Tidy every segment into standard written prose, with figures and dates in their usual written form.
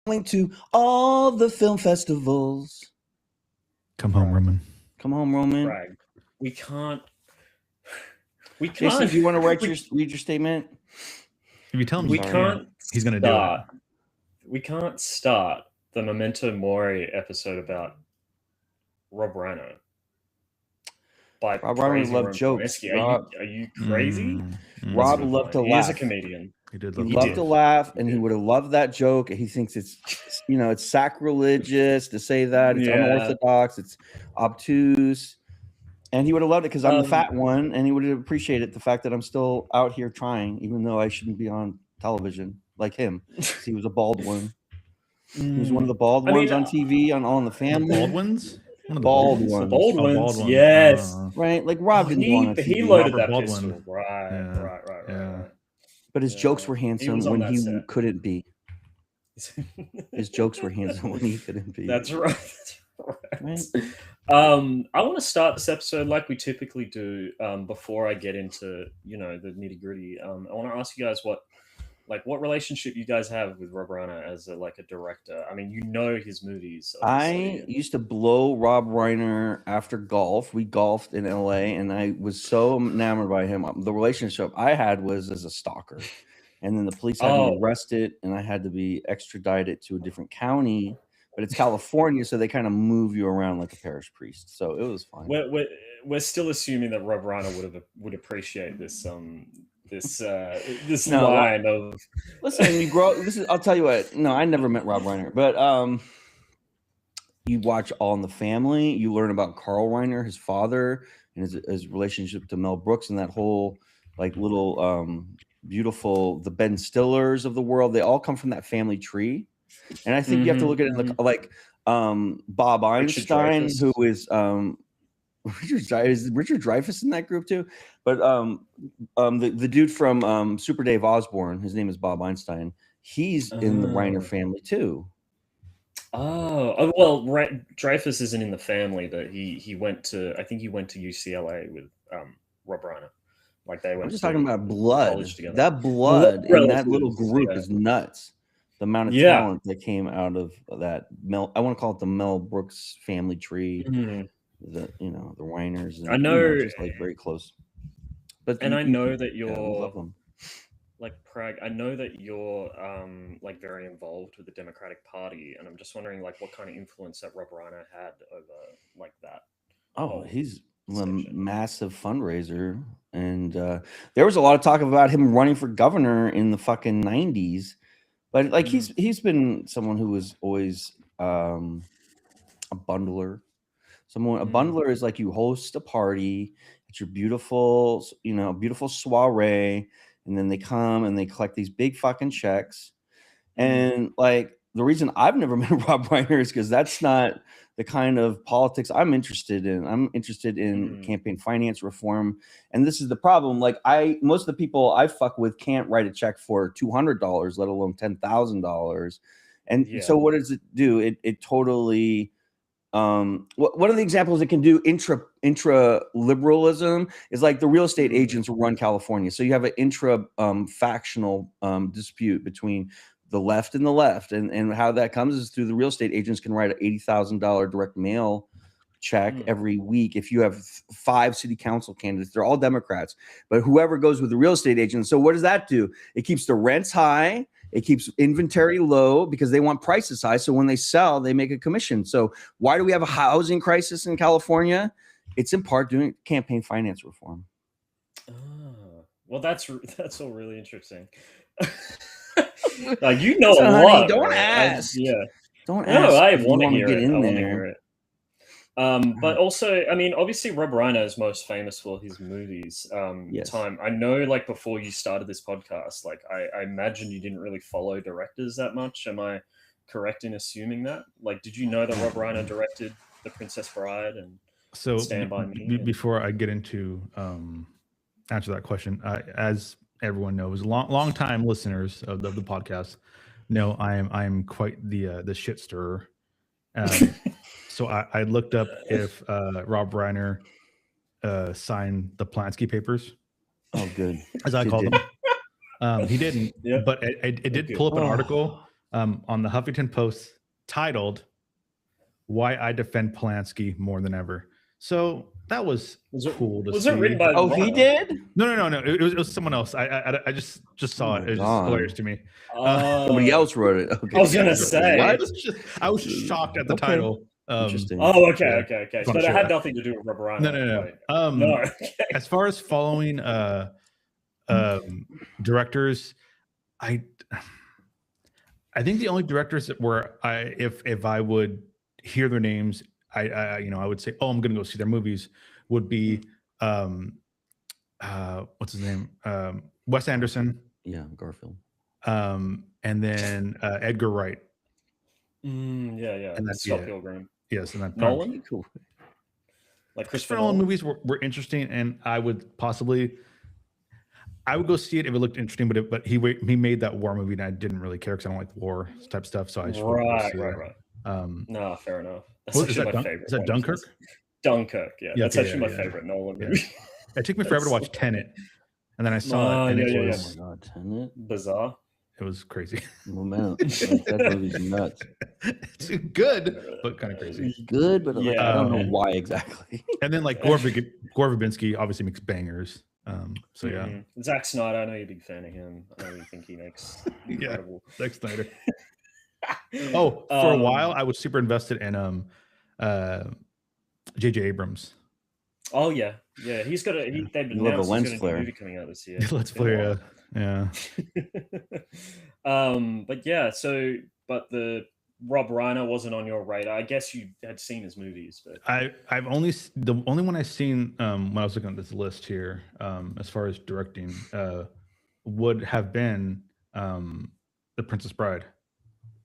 going to all the film festivals. Come home, Roman. Come home, Roman. Craig, we can't. Jason, do you want to read your statement? If you tell him we you can't, he's going to do it. We can't start the Memento Mori episode about Rob Reiner. Rob Reiner loved jokes. Are you crazy? Rob loved to laugh. He is a comedian. He loved to laugh, and he would have loved that joke. He thinks it's sacrilegious to say that. It's unorthodox. It's obtuse. And he would have loved it because I'm the fat one, and he would have appreciated the fact that I'm still out here trying, even though I shouldn't be on television like him. He was a bald one. He was one of the bald ones on TV on All in the Family. Bald ones? The bald ones, yes. Right, like Rob didn't go on TV. He loaded that pistol. Right. But his jokes were handsome when he couldn't be. His jokes were handsome when he couldn't be. That's right. Right. I want to start this episode like we typically do. Before I get into the nitty gritty, I want to ask you guys what relationship you guys have with Rob Reiner as a director. I mean, his movies. Obviously. I used to blow Rob Reiner after golf. We golfed in LA, and I was so enamored by him. The relationship I had was as a stalker, and then the police had me arrested, and I had to be extradited to a different county. But it's California, so they kind of move you around like a parish priest. So it was fine. We're still assuming that Rob Reiner would appreciate this this line of listen. You grow. I'll tell you what. No, I never met Rob Reiner, but you watch All in the Family. You learn about Carl Reiner, his father, and his relationship to Mel Brooks, and that whole little beautiful the Ben Stillers of the world. They all come from that family tree. And I think you have to look at it like Bob Einstein, who is Richard Dreyfuss in that group too. But the dude from Super Dave Osborne, his name is Bob Einstein. He's in the Reiner family too. Oh well, Dreyfuss isn't in the family, but he went to UCLA with Rob Reiner. Like they went. I'm just talking about blood. That blood in that little group is nuts. The amount of talent that came out of that I want to call it the Mel Brooks family tree. The Reiners. And, I know, just very close. But I know that you're Prague. I know that you're very involved with the Democratic Party, and I'm just wondering what kind of influence that Rob Reiner had over that. Oh, he's a massive fundraiser, and there was a lot of talk about him running for governor in the fucking 90s. But he's been someone who was always a bundler. A bundler is you host a party, it's your beautiful soiree, and then they come and they collect these big fucking checks. And the reason I've never met Rob Reiner is because that's not the kind of politics I'm interested in. I'm interested in campaign finance reform. And this is the problem. Most of the people I fuck with can't write a check for $200, let alone $10,000. And so what does it do? It totally, one of the examples it can do intra liberalism is the real estate agents who run California. So you have an intra factional dispute between the left, and how that comes is through the real estate agents can write an $80,000 direct mail check every week. If you have 5 city council candidates, they're all Democrats, but whoever goes with the real estate agent. So what does that do? It keeps the rents high. It keeps inventory low because they want prices high. So when they sell, they make a commission. So why do we have a housing crisis in California? It's in part doing campaign finance reform. Oh, well, that's all really interesting. A lot. Honey, don't ask. Don't ask. No, I want to hear it. But also, I mean, obviously, Rob Reiner is most famous for his movies. Yes. I know, before you started this podcast, I imagine you didn't really follow directors that much. Am I correct in assuming that? Did you know that Rob Reiner directed The Princess Bride and Stand By Me? Before I get into answer that question, as everyone knows, long time listeners of the podcast know I am quite the shit stirrer. So I looked up if Rob Reiner signed the Polanski papers. Oh, good. As I called them. He didn't, but it did pull up an article on the Huffington Post titled "Why I Defend Polanski More Than Ever." So that was cool to see. Was it written by? Oh, he did? No. It was someone else. I just saw it. It was just hilarious to me. Somebody else wrote it. Okay. I was gonna say. I was shocked at the title. Interesting. Oh, okay. So that had nothing to do with Rob Reiner. No. No. As far as following directors, I think the only directors that were if I would hear their names, I would say, oh, I'm gonna go see their movies, would be what's his name? Wes Anderson. Yeah, Garfield. And then Edgar Wright. Yeah. And that's Scott Pilgrim. Yes, and then Nolan. Cool. Like Christopher Nolan movies were interesting, and I would go see it if it looked interesting. But he made that war movie, and I didn't really care because I don't like war type stuff. So I just right. No, fair enough. That's is actually that my favorite. Is that Dunkirk? Dunkirk, yeah. That's actually my favorite Nolan movie. It took me forever to watch Tenet, and then I saw it, and it was oh my god, Tenet, bizarre. It was crazy. Memento. That movie's nuts. It's good, but kind of crazy. It's good, but like, I don't know why exactly. And then like Gore Verbinski obviously makes bangers. So yeah. Zack Snyder, I know you're a big fan of him. I know you think he makes incredible. Zack Snyder. For a while I was super invested in J.J. Abrams. Oh yeah. He's got they've announced he's got a new movie coming out this year. Let's Play. Yeah. But but the Rob Reiner wasn't on your radar. I guess you had seen his movies, but I've only the only one I've seen when I was looking at this list here, as far as directing, would have been The Princess Bride.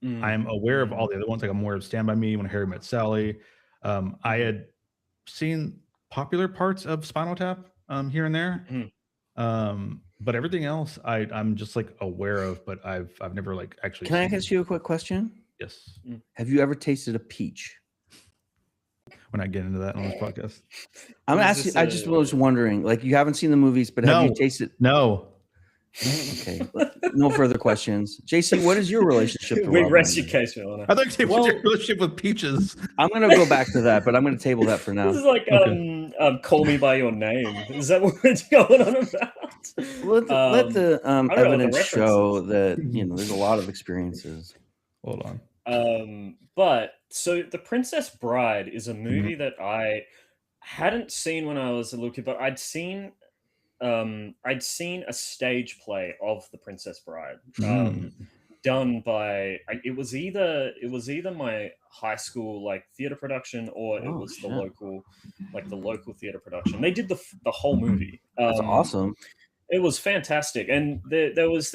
I am aware of all the other ones. Like I'm aware of Stand By Me, When Harry Met Sally. I had seen popular parts of Spinal Tap here and there. But everything else I'm just like aware of, but I've never like actually. Can I ask you a quick question? Yes. Have you ever tasted a peach? We're not getting into that on this podcast. I'm asking. I just was wondering. Like, you haven't seen the movies, but have you tasted? No. Okay. No further questions. JC, what is your relationship? We rest your case, Your I think what's your relationship with peaches? I'm gonna go back to that, but I'm gonna table that for now. This is like Call Me by Your Name. Is that what we're going on about? Let the evidence show that there's a lot of experiences. Hold on. But so The Princess Bride is a movie that I hadn't seen when I was a little kid, but I'd seen a stage play of The Princess Bride, done by it was either my high school like theater production or it was the local theater production. They did the whole movie. That's awesome. It was fantastic, and there was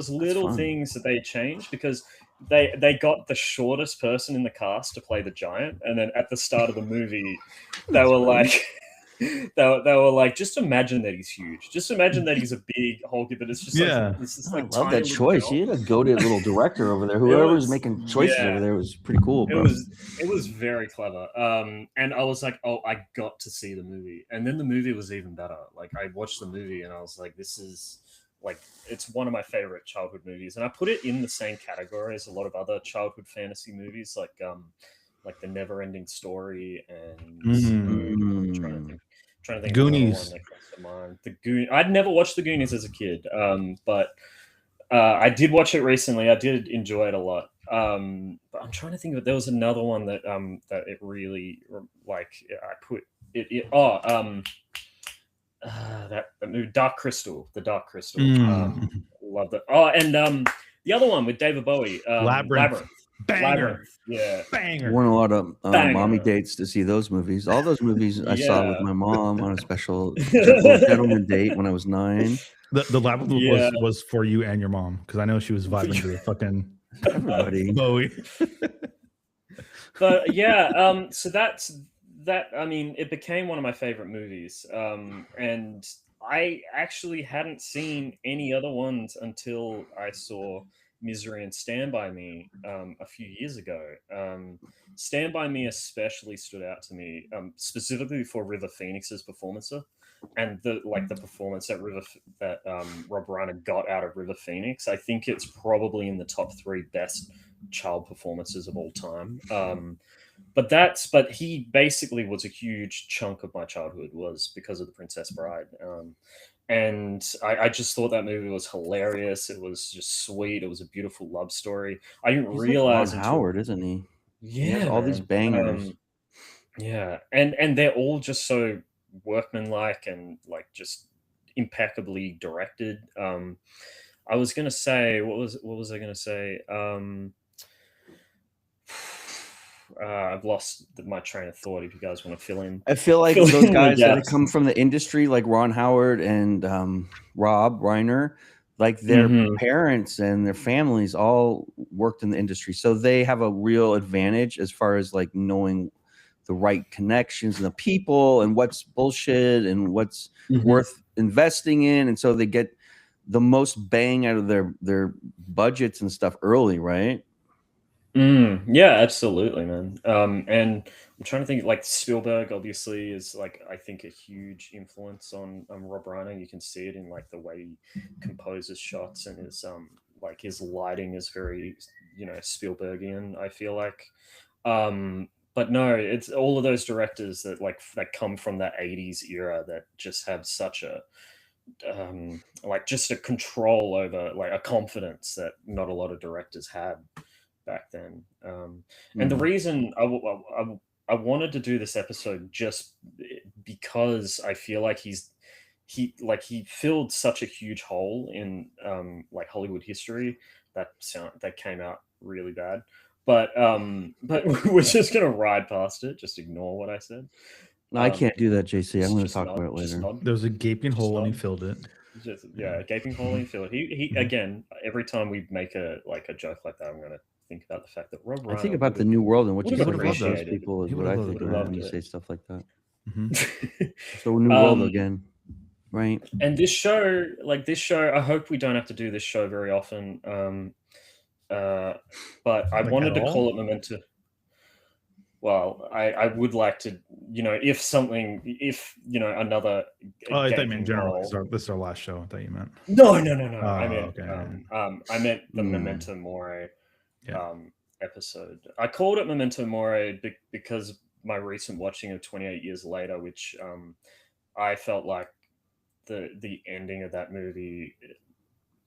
little things that they changed because they got the shortest person in the cast to play the giant, and then at the start of the movie, they were like. They were like, just imagine that he's huge. Just imagine that he's a big hulky, but it's just I love that choice. You had a goated little director over there. Whoever was making choices over there was pretty cool, bro. It was very clever. And I was like, oh, I got to see the movie. And then the movie was even better. Like I watched the movie and I was like, this is like, it's one of my favorite childhood movies. And I put it in the same category as a lot of other childhood fantasy movies, like The Never-Ending Story and I'm trying to think Goonies. I'd never watched the Goonies as a kid, but I did watch it recently. I did enjoy it a lot. But I'm trying to think of there was another one that that it really like I put it that movie Dark Crystal, The Dark Crystal. Love that. Oh, and the other one with David Bowie, Labyrinth. Banger. Yeah. Banger. Won a lot of mommy dates to see those movies. All those movies I saw with my mom on a special gentleman date when I was 9. The Labyrinth was for you and your mom because I know she was vibing to the fucking everybody. Bowie. But yeah, so that's that. I mean, it became one of my favorite movies, and I actually hadn't seen any other ones until I saw Misery and Stand By Me a few years ago. Stand By Me especially stood out to me, specifically for River Phoenix's performance, and the performance that Rob Reiner got out of River Phoenix. I think it's probably in the top 3 best child performances of all time. But he basically was a huge chunk of my childhood, was because of The Princess Bride. And I just thought that movie was hilarious. It was just sweet. It was a beautiful love story. I didn't realize Ron Howard, isn't he? Yeah, he has all these bangers. Yeah, and they're all just so workmanlike and like just impeccably directed. I was gonna say, what was I gonna say? I've lost my train of thought. If you guys want to fill in, I feel like those guys that come from the industry, like Ron Howard and Rob Reiner, like their parents and their families all worked in the industry, so they have a real advantage as far as like knowing the right connections and the people and what's bullshit and what's worth investing in, and so they get the most bang out of their budgets and stuff early, right? Yeah, absolutely, man. And I'm trying to think, like Spielberg obviously is like, I think, a huge influence on Rob Reiner. You can see it in like the way he composes shots, and his like his lighting is very, Spielbergian, I feel like. But no, it's all of those directors that come from that 80s era that just have such a just a control over, like a confidence that not a lot of directors had back then. And the reason I wanted to do this episode just because I feel like he filled such a huge hole in like Hollywood history that came out really bad. But we're just gonna ride past it. Just ignore what I said. No, I can't do that, JC. I'm going to talk about it later. There was a gaping hole and he filled it. A gaping hole and he filled it. He again, every time we make a joke like that, I'm going to think about the fact that Rob Reiner. I think about the new world and what you would got have to those appreciated. people is what I think when you say stuff like that. So new world again, right? And this show, I hope we don't have to do this show very often. But I wanted to call it Memento. Well, I would like to, if another. Oh, I thought you meant in general. This is our last show. I thought you meant. No. I meant the Memento Mori episode. I called it Memento Mori because my recent watching of 28 Years Later, which I felt like the ending of that movie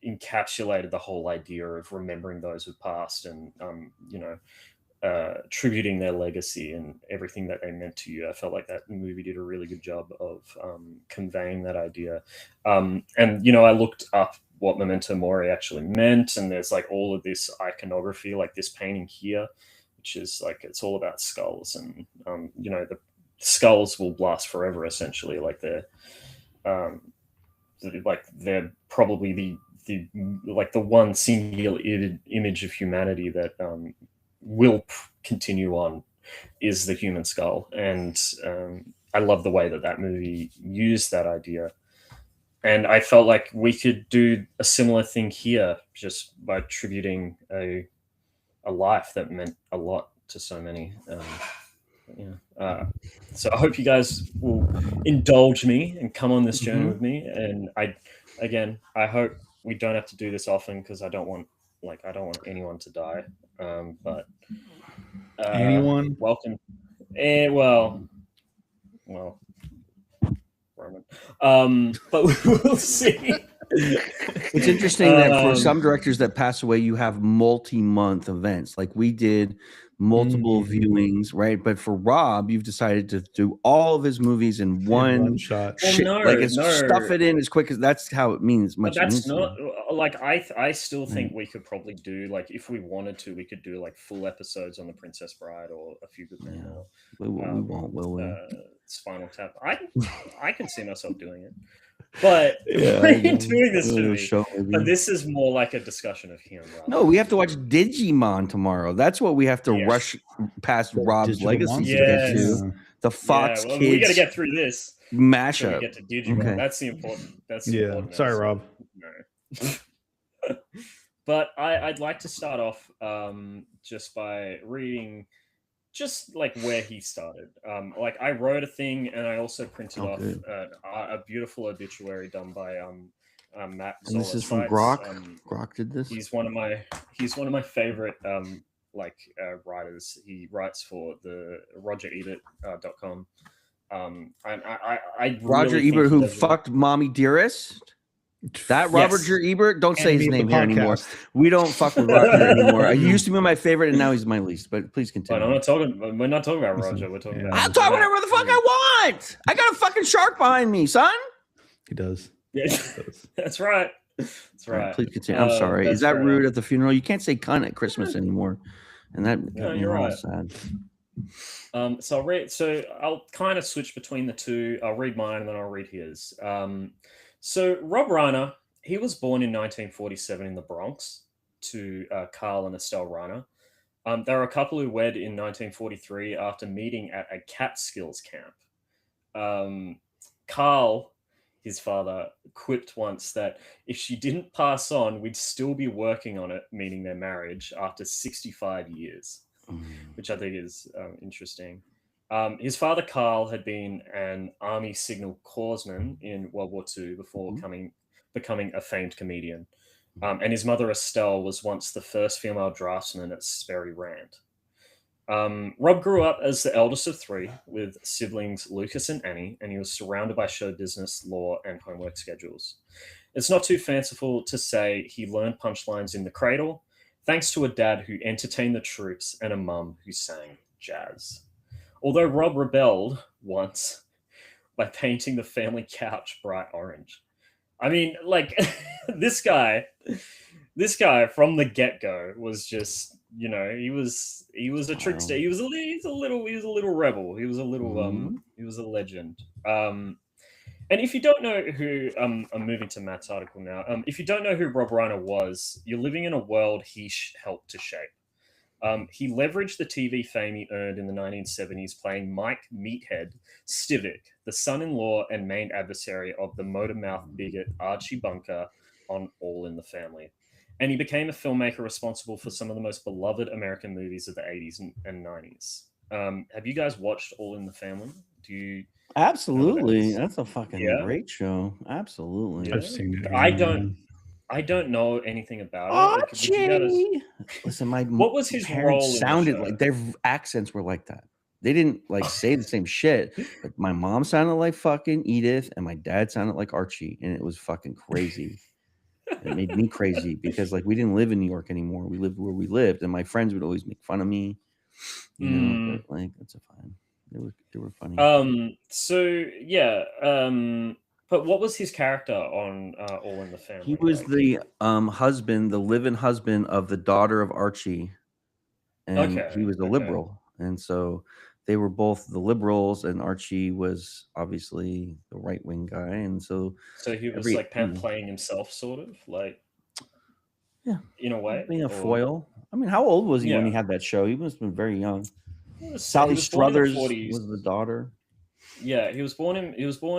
encapsulated the whole idea of remembering those who passed and tributing their legacy and everything that they meant to you. I felt like that movie did a really good job of conveying that idea. And I looked up what Memento Mori actually meant, and there's like all of this iconography, like this painting here, which is like, it's all about skulls, and the skulls will last forever, essentially. Like they're probably the one singular image of humanity that will continue on is the human skull. And I love the way that movie used that idea. And I felt like we could do a similar thing here, just by tributing a life that meant a lot to so many. So I hope you guys will indulge me and come on this journey with me. And I hope we don't have to do this often, because I don't want anyone to die. But anyone? Welcome. Well, Roman. But we'll see. It's interesting that for some directors that pass away, you have multi-month events. Like we did multiple viewings, right? But for Rob, you've decided to do all of his movies in one shot. Stuff it in as quick as that's how it means. Much. But that's not like I still think we could probably do, like, if we wanted to, we could do like full episodes on The Princess Bride or A Few Good Men. We won't, will we? Spinal Tap. I can see myself doing it. But doing this movie, but this is more like a discussion of him. No, we have to watch Digimon tomorrow. That's what we have to rush past Rob's legacy to get to. The Fox Kids. We got to get through this mashup. Get to Digimon. Okay. That's the important. That's the important. Sorry, Rob. No. But I'd like to start off just by reading just like where he started. Like I wrote a thing, and I also printed off good. a beautiful obituary done by Matt And this Zola is from Seitz. Grok. Grok did this. He's one of my favorite writers. He writes for the RogerEbert.com. I Roger really think Ebert, he who does fucked Mommy Dearest. That Yes. Robert Ebert, don't say his Enemy of name the here anymore. podcast. We don't fuck with Roger anymore. He used to be my favorite, and now he's my least. But please But continue. we're not talking about Roger. We're talking about. I'll talk whatever the fuck I want. I got a fucking shark behind me, son. He does. Yeah, that's right. That's All right, right. please continue. I'm sorry. Is that rude at the funeral? You can't say cunt at Christmas anymore, and that got me all sad. So I'll read. So I'll kind of switch between the two. I'll read mine and then I'll read his. So Rob Reiner, he was born in 1947 in the Bronx to Carl and Estelle Reiner. They were a couple who wed in 1943 after meeting at a Catskills camp. Carl, his father, quipped once that if she didn't pass on, we'd still be working on it, meaning their marriage, after 65 years, which I think is interesting. His father, Carl, had been an Army Signal Corpsman in World War II before becoming a famed comedian. And his mother, Estelle, was once the first female draftsman at Sperry Rand. Rob grew up as the eldest of three with siblings Lucas and Annie, and he was surrounded by show business, law, and homework schedules. It's not too fanciful to say he learned punchlines in the cradle, thanks to a dad who entertained the troops and a mum who sang jazz. Although Rob rebelled once by painting the family couch bright orange. I mean, like, this guy from the get-go was just, you know, he was a trickster. He was a little rebel. He was a little he was a legend. And if you don't know who I'm moving to Matt's article now. If you don't know who Rob Reiner was, you're living in a world he helped to shape. He leveraged the TV fame he earned in the 1970s playing Mike Meathead Stivic, the son-in-law and main adversary of the motor-mouth bigot Archie Bunker on All in the Family. And he became a filmmaker responsible for some of the most beloved American movies of the 80s and 90s. Have you guys watched All in the Family? Do you? Absolutely. That's a fucking great show. Absolutely. I've seen it. I don't know anything about Archie! it. Listen, what was his parents role? Sounded like their accents were like that. They didn't like say the same shit. But my mom sounded like fucking Edith, and my dad sounded like Archie, and it was fucking crazy. It made me crazy because like we didn't live in New York anymore. We lived where we lived, and my friends would always make fun of me. You know, but, like that's a fine. They were funny. So yeah. But what was his character on All in the Family? He was the husband, the live-in husband of the daughter of Archie, and he was a liberal, and so they were both the liberals, and Archie was obviously the right-wing guy, and so he was like playing himself, sort of like, yeah, in a way, being a foil. I mean, how old was he when he had that show? He must have been very young. Sally Struthers was the daughter. Yeah, he was born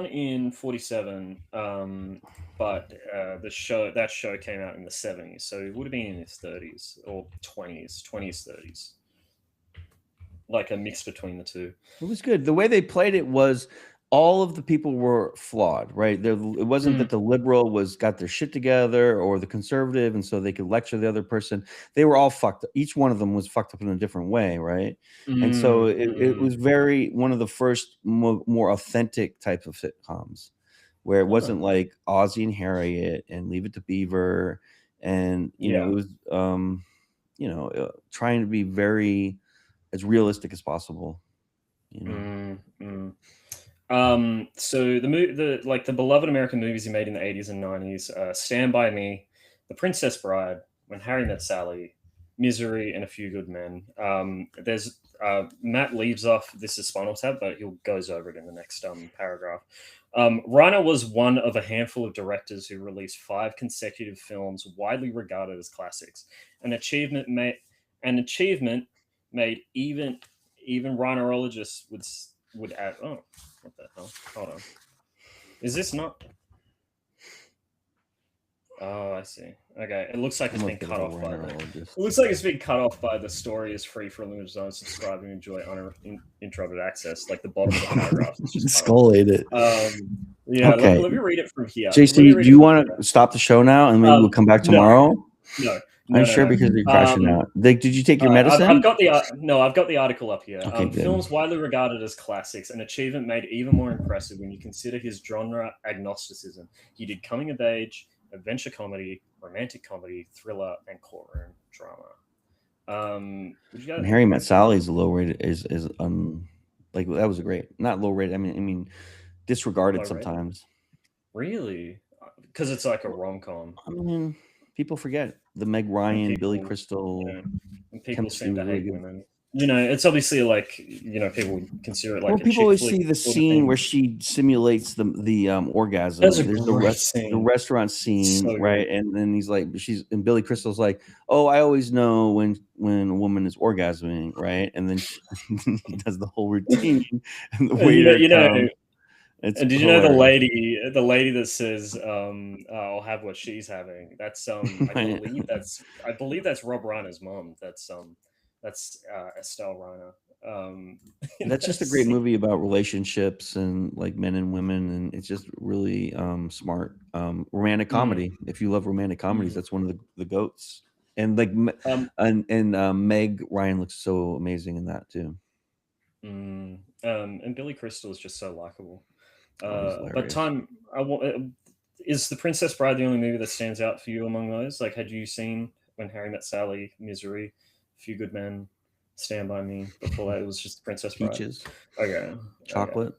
in 47, but that show came out in the 70s, so he would have been in his 30s or 20s, 30s, like a mix between the two. It was good. The way they played it was all of the people were flawed, right? It wasn't that the liberal got their shit together or the conservative, and so they could lecture the other person. They were all fucked up. Each one of them was fucked up in a different way, right? And so it was one of the first more authentic type of sitcoms, where it wasn't like Ozzie and Harriet and Leave It to Beaver, and you know it was trying to be very as realistic as possible. You know. So the beloved American movies he made in the 80s and 90s, Stand By Me, The Princess Bride, When Harry Met Sally, Misery, and A Few Good Men. There's Matt leaves off This Is Spinal Tap, but he goes over it in the next paragraph. Reiner was one of a handful of directors who released 5 consecutive films widely regarded as classics, an achievement made even Reinerologists would add. Oh, what the hell? Hold on. Is this not? Oh, I see. Okay, it looks like it's been cut off by the. Reiner. It looks like it's been cut off by the story is free for a limited zone. Subscribe and enjoy uninterrupted access. Like the bottom of the paragraph. Is just Skull ate it. Yeah. Okay. Let me read it from here. JC, do you want to stop the show now and maybe we'll come back tomorrow? No. I'm sure because you're crashing out. Did you take your medicine? I've got the article up here. Okay, films widely regarded as classics, an achievement made even more impressive when you consider his genre agnosticism. He did coming of age, adventure comedy, romantic comedy, thriller, and courtroom drama. And Harry Met Sally is low rated. Is like that was a great, not low rated. I mean, disregarded low sometimes. Rated? Really? Because it's like a rom-com. I mean, people forget the Meg Ryan, Billy Crystal. And people seem to hate women. You know, it's obviously like people consider it like. Well, people always see the scene where she simulates the orgasm. There's the restaurant scene, so right? And then he's like, and Billy Crystal's like, oh, I always know when a woman is orgasming, right? And then she does the whole routine, and the waiter. And did you know the lady that says, "I'll have what she's having"? That's I believe that's Rob Reiner's mom. That's Estelle Reiner. That's just a great movie about relationships and like men and women, and it's just really smart romantic comedy. If you love romantic comedies, that's one of the goats. And like Meg Ryan looks so amazing in that too. And Billy Crystal is just so likable. But is The Princess Bride the only movie that stands out for you among those? Like, had you seen When Harry Met Sally, Misery, Few Good Men, Stand By Me? Before that, it was just The Princess Bride. Peaches. Okay. Chocolate.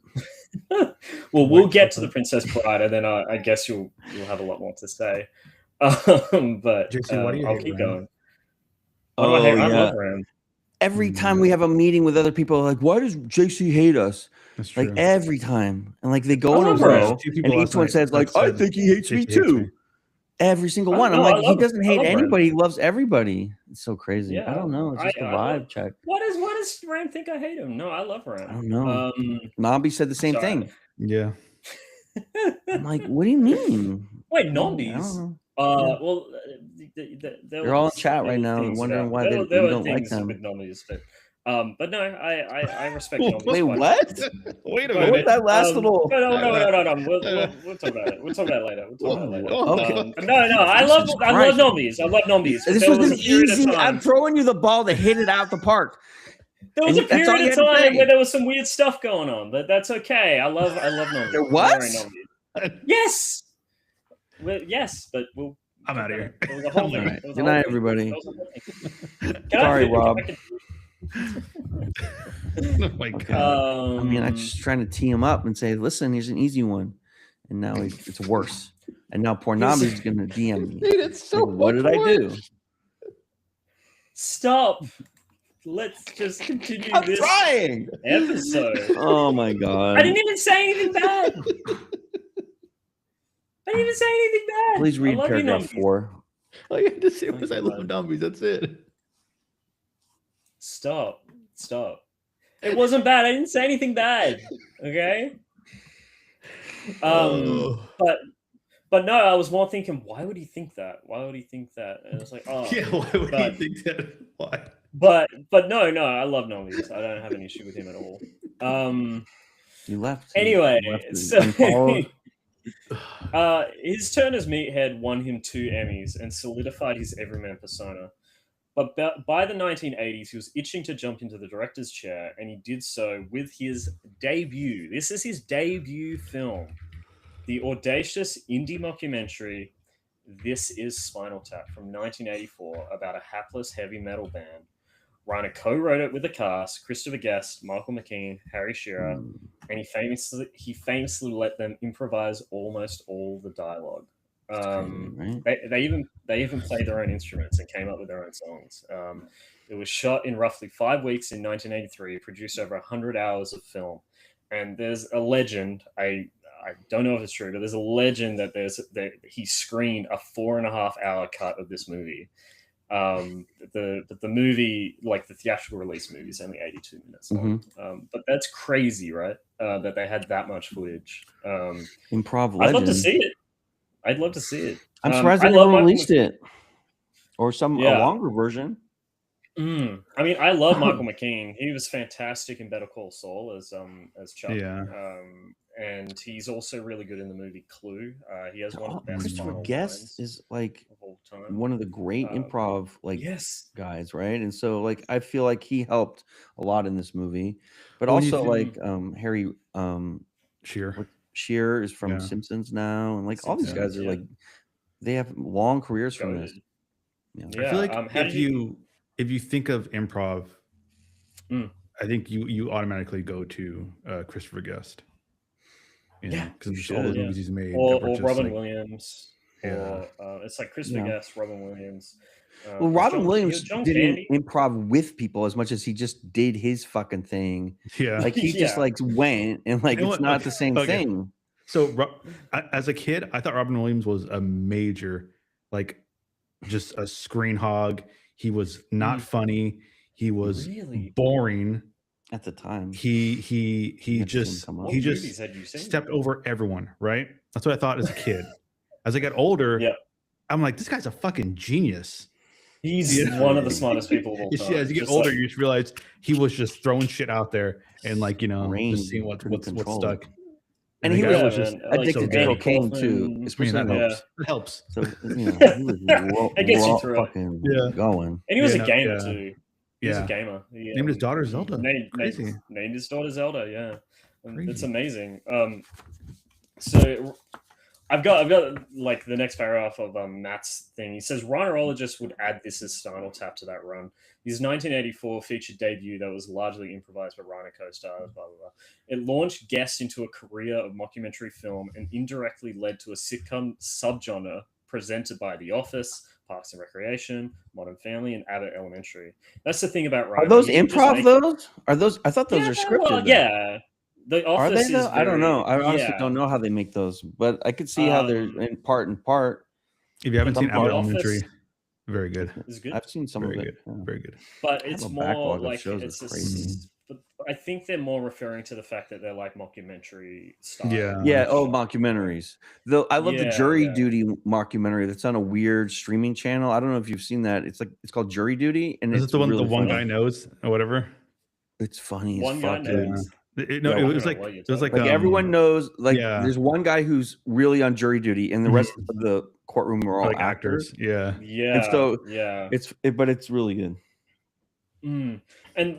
Well, we'll get to The Princess Bride, and then I guess you'll have a lot more to say. But JC, I'll keep going. What do I hate? I love Ram. Every time we have a meeting with other people, like, why does JC hate us? That's true. Like every time, and like they go in a row, and each one says like, "I think he hates me too." Every single one. I'm like, he doesn't hate anybody; he loves everybody. It's so crazy. I don't know. It's just a vibe check. What does Ram think I hate him? No, I love Ram. I don't know. Nambi said the same thing. Yeah. I'm like, what do you mean? Wait, Nombies. Well, they're all in chat right now, wondering why they don't like them. With Nombies, but no, I respect Nombies. Wait, what? Wait a minute. What that last little? No. We'll talk about it. We'll talk about it later. Okay. No. I love Nombies. I love Nombies. This was easy. I'm throwing you the ball to hit it out the park. There was a period of time where there was some weird stuff going on, but that's okay. I love Nombies. There was? Yes. Well, yes, but I'm out of here. It was a whole thing. Right. Good night, everybody. Sorry, Rob. Oh my god! I mean, I'm just trying to tee him up and say, "Listen, here's an easy one," and now it's worse. And now poor Nami's is going to DM me. Dude, it's so like, what did I do? Stop. Let's just continue this trying. episode. Oh my god! I didn't even say anything bad. Please read paragraph 4. All you had to say was, "I love Nombies." That's it. Stop. It wasn't bad. I didn't say anything bad. Okay. But no, I was more thinking, why would he think that? And I was like, oh, yeah. Why would he think that? Why? But no, I love Nombies. I don't have an issue with him at all. You left. Anyway, his turn as Meathead won him 2 Emmys and solidified his everyman persona. But by the 1980s, he was itching to jump into the director's chair, and he did so with his debut. This is his debut film, the audacious indie mockumentary This Is Spinal Tap from 1984, about a hapless heavy metal band. Reiner co-wrote it with the cast: Christopher Guest, Michael McKean, Harry Shearer, and he famously let them improvise almost all the dialogue. Right? They even played their own instruments and came up with their own songs. It was shot in roughly 5 weeks in 1983, produced over 100 hours of film. And there's a legend, I don't know if it's true, but there's a legend that he screened a 4.5-hour cut of this movie. The movie, like the theatrical release movie, is only 82 minutes long. But that's crazy, right? That they had that much footage. Improv legend. I'd love to see it. I'd love to see it. I'm surprised they never released it, or a longer version. I mean, I love Michael McKean. He was fantastic in Better Call Saul as Chuck. Yeah. And he's also really good in the movie Clue. He has one of the best Christopher final Guest lines is like of all time. one of the great improv yes guys, right? And so like I feel like he helped a lot in this movie, but Well, also like Harry Shearer is from Simpsons now, and like all these guys are like they have long careers from this. I feel like if you think of improv, I think you automatically go to Christopher Guest. Because all the movies he's made, or Robin Williams. Or it's like Christopher Guest, Robin Williams. Well, Robin Williams didn't improv with people as much as he just did his fucking thing. Yeah, like he just like went and like it's not the same thing. So as a kid, I thought Robin Williams was a major, like, just a screen hog. He was not funny. He was boring at the time. He just stepped over everyone. Right. That's what I thought as a kid. As I got older, I'm like, this guy's a fucking genius. He's one of the smartest people of all time. As you get older, you just realize he was just throwing shit out there and like, just seeing what's stuck. And he was just addicted to cocaine too. Especially it helps. So he was it gets you through fucking going. And he was a gamer too. He was a gamer. He named his daughter Zelda. Named his daughter Zelda. Yeah, it's amazing. So I've got like the next paragraph of Matt's thing. He says Reinerologists would add this as Spinal Tap to that run. His 1984 featured debut that was largely improvised by Reiner co-stars, blah, blah, blah. It launched Guest into a career of mockumentary film and indirectly led to a sitcom subgenre presented by The Office, Parks and Recreation, Modern Family, and Abbott Elementary. That's the thing about Reiner. Are those improv, those? Are those? I thought those are scripted. Well, yeah. The Office are they though? I don't know. I honestly don't know how they make those, but I could see how they're in part. If you haven't seen Abbott Elementary, very good. It's good. I've seen some of it. Yeah. Very good. But it's more like it's crazy. I think they're more referring to the fact that they're like mockumentary style. Yeah. Oh, mockumentaries. Though I love the Jury Duty mockumentary that's on a weird streaming channel. I don't know if you've seen that. It's called Jury Duty, and is it's it the one really the one guy knows or whatever? It's funny. One guy knows. It was like everyone knows. Like there's one guy who's really on jury duty, and the rest of the courtroom are all like actors. Yeah. And so but it's really good. And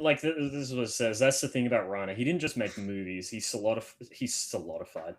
like this is what it says. That's the thing about Reiner. He didn't just make movies. He solidified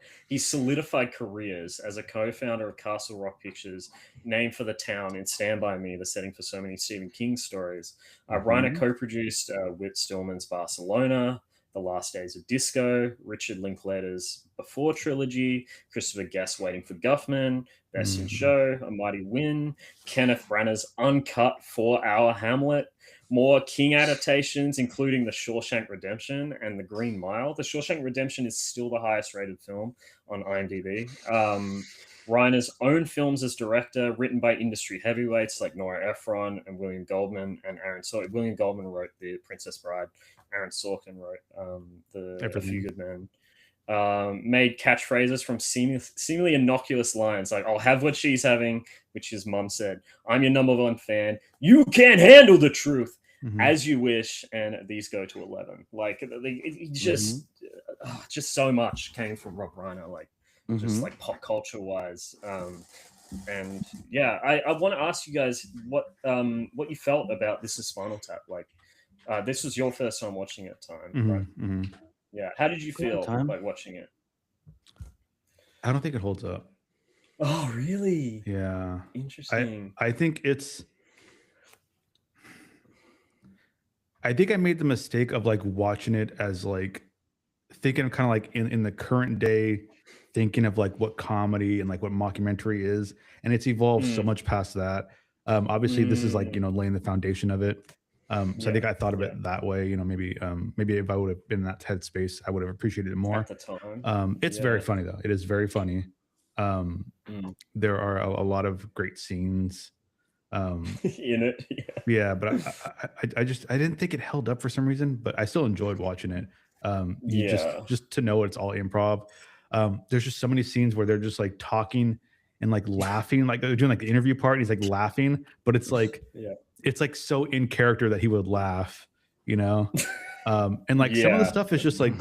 careers as a co-founder of Castle Rock Pictures, named for the town in Stand By Me, the setting for so many Stephen King stories. Reiner co-produced Whit Stillman's Barcelona, The Last Days of Disco, Richard Linklater's Before trilogy, Christopher Guest Waiting for Guffman, Best in Show, A Mighty Wind, Kenneth Branagh's uncut 4-hour Hamlet, more King adaptations, including The Shawshank Redemption and The Green Mile. The Shawshank Redemption is still the highest rated film on IMDb. Reiner's own films as director, written by industry heavyweights like Nora Ephron and William Goldman and Aaron Sorkin. William Goldman wrote The Princess Bride. Aaron Sorkin wrote A Few Good Men. Made catchphrases from seemingly innocuous lines like, I'll have what she's having, which his mum said, I'm your number one fan, you can't handle the truth, as you wish, and these go to 11. Like, just so much came from Rob Reiner, like, just like pop culture wise. And yeah, I want to ask you guys what you felt about This Is Spinal Tap. Like, this was your first time watching it, right? Yeah. How did you feel like watching it? I don't think it holds up. Oh, really? Yeah. Interesting. I think I made the mistake of like watching it as like thinking of kind of like in the current day, thinking of like what comedy and like what mockumentary is. And it's evolved so much past that. Obviously this is like, laying the foundation of it. So I think I thought of it that way, maybe if I would have been in that headspace, I would have appreciated it more. At the time. It's very funny though. It is very funny. There are a lot of great scenes in it. Yeah, but I didn't think it held up for some reason, but I still enjoyed watching it. Just to know it's all improv. There's just so many scenes where they're just like talking and like laughing, like they're doing like the interview part. And he's like laughing, but it's like it's like so in character that he would laugh, you know. And like some of the stuff is just like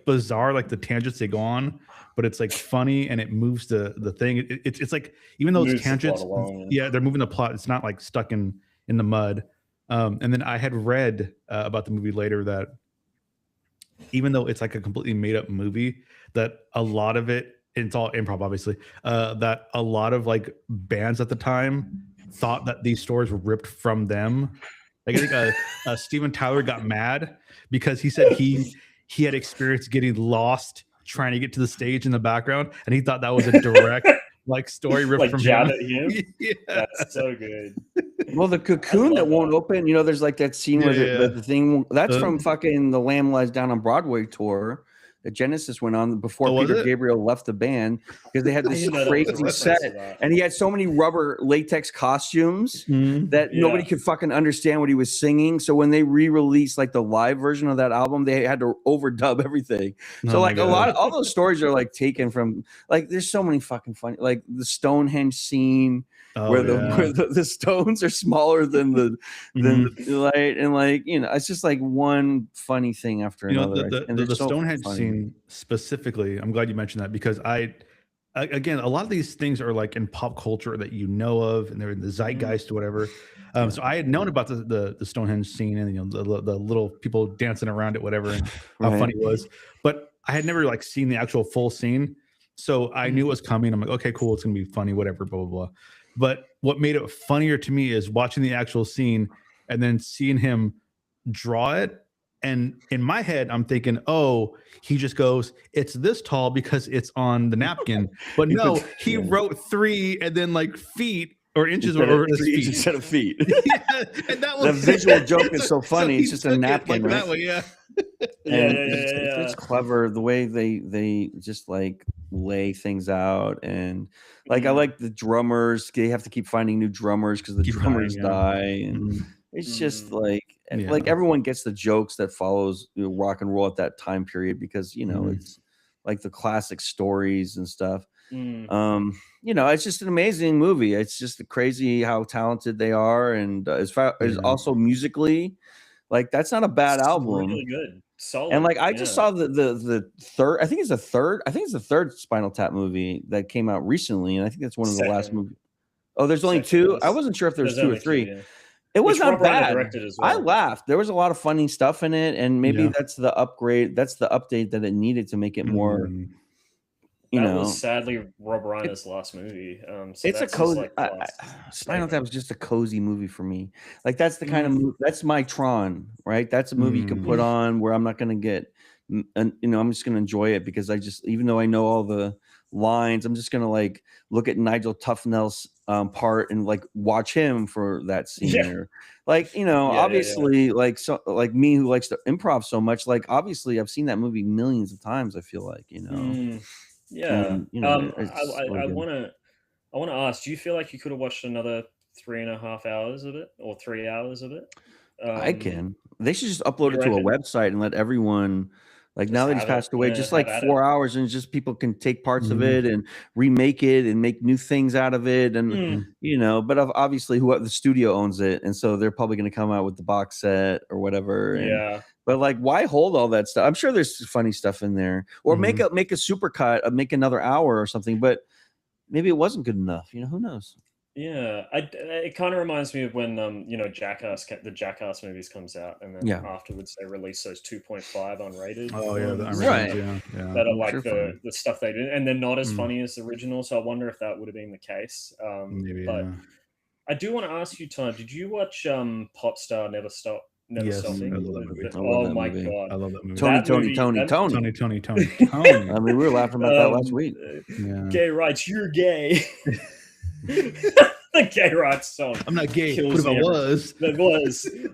bizarre, like the tangents they go on, but it's like funny and it moves the thing. It's like even those tangents, they're moving the plot. It's not like stuck in the mud. And then I had read about the movie later that even though it's like a completely made up movie, that a lot of it's all improv, obviously, that a lot of like bands at the time thought that these stories were ripped from them. Like I think Steven Tyler got mad because he said he had experienced getting lost trying to get to the stage in the background, and he thought that was a direct like story ripped from him. At him. Yeah. That's so good. Well, the cocoon that won't open, you know, there's like that scene where the thing that's from fucking the Lamb Lies Down on Broadway tour that Genesis went on before Peter Gabriel left the band, because they had this crazy set, and he had so many rubber latex costumes that nobody could fucking understand what he was singing. So when they re-released like the live version of that album, they had to overdub everything. So like a lot of all those stories are like taken from, like, there's so many fucking funny, like the Stonehenge scene. Where the stones are smaller than the light, and like, you know, it's just like one funny thing after another. The Stonehenge scene specifically, I'm glad you mentioned that, because again, a lot of these things are like in pop culture that you know of, and they're in the zeitgeist or whatever. So I had known about the Stonehenge scene, and you know the little people dancing around it, whatever, and how funny it was. But I had never like seen the actual full scene, so I knew it was coming. I'm like, okay, cool, it's gonna be funny, whatever, blah blah blah. But what made it funnier to me is watching the actual scene and then seeing him draw it. And in my head, I'm thinking, oh, he just goes, it's this tall because it's on the napkin. But no, he wrote 3 and then like feet or inches or feet instead of feet. And that was the visual joke is so funny. It's just a napkin, like right? That way, It's clever the way they just like lay things out, and like I like the drummers. They have to keep finding new drummers because the drummers die, and it's just like everyone gets the jokes that follows, you know, rock and roll at that time period, because you know it's like the classic stories and stuff. You know, it's just an amazing movie. It's just crazy how talented they are, and as far as also musically, like that's not a bad album. Really good. Solid. And like I just saw the third, I think it's the third Spinal Tap movie that came out recently, and I think that's one of the last movies. Oh, there's only 2. I wasn't sure if there's 2 or 3. It was not bad. As well. I laughed. There was a lot of funny stuff in it, and maybe that's the upgrade. That's the update that it needed to make it more. You know, was sadly Rob Reiner's last movie. So it's a cozy. Spinal Tap was just a cozy movie for me. Like that's the kind of movie, that's my Tron, right? That's a movie you can put on where I'm not going to get, and you know, I'm just going to enjoy it because even though I know all the lines, I'm just going to like look at Nigel Tufnell's part and like watch him for that scene. Or, like, you know, obviously, like like me who likes to improv so much, like obviously I've seen that movie millions of times. I feel like, you know. And, you know, I want to ask, do you feel like you could have watched another 3.5 hours of it, or 3 hours of it? I can. They should just upload it to a website and let everyone, like, now that he's passed away, just like 4 hours, and just people can take parts of it and remake it and make new things out of it. And, you know, but obviously the studio owns it. And so they're probably going to come out with the box set or whatever. And, but like, why hold all that stuff? I'm sure there's funny stuff in there, or make a super cut, make another hour or something. But maybe it wasn't good enough. You know, who knows? Yeah, it kind of reminds me of when you know, the Jackass movies comes out, and then afterwards they release those 2.5 unrated. Oh yeah, that are like the stuff they did, and they're not as funny as the original. So I wonder if that would have been the case. But I do want to ask you, Tom, did you watch Popstar Never Stop? Stopping. I love that movie. Oh my god, I love that movie. Tony. I mean, we were laughing about that last week. Gay rights, you're gay. The gay rights song. I'm not gay, but if I was,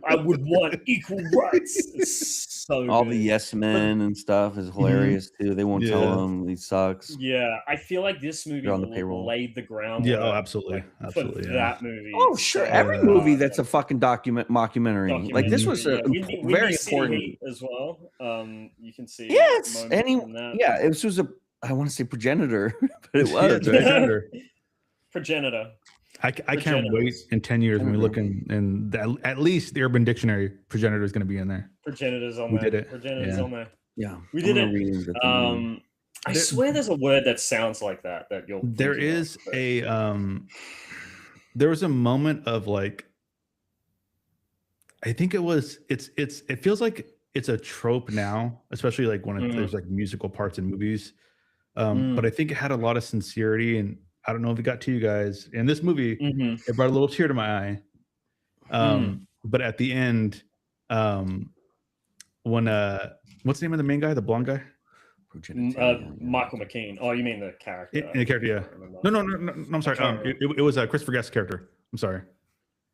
I would want equal rights. It's so all good. The yes men and stuff is hilarious too. They won't tell him he sucks. Yeah, I feel like this movie laid the ground. Yeah, absolutely. For that movie. Oh, sure. Every movie that's a fucking mockumentary. Like this was a very important as well. You can see. Yes, this was a. I want to say progenitor, but it was progenitor. Progenitor. I can't wait in 10 years when we look in at least the Urban Dictionary, progenitor is going to be in there. Progenitor's on We there. did it. Progenitor's on there. Yeah, we did it. I swear there's a word that sounds like that you're there is of, there was a moment of like, I think it feels like it's a trope now, especially like when there's like musical parts in movies. But I think it had a lot of sincerity, and I don't know if it got to you guys in this movie. It brought a little tear to my eye. But at the end, when what's the name of the main guy, the blonde guy? Michael McKean. Oh, you mean the character? In the character, yeah. No, I'm sorry. It was Christopher Guest's character. I'm sorry.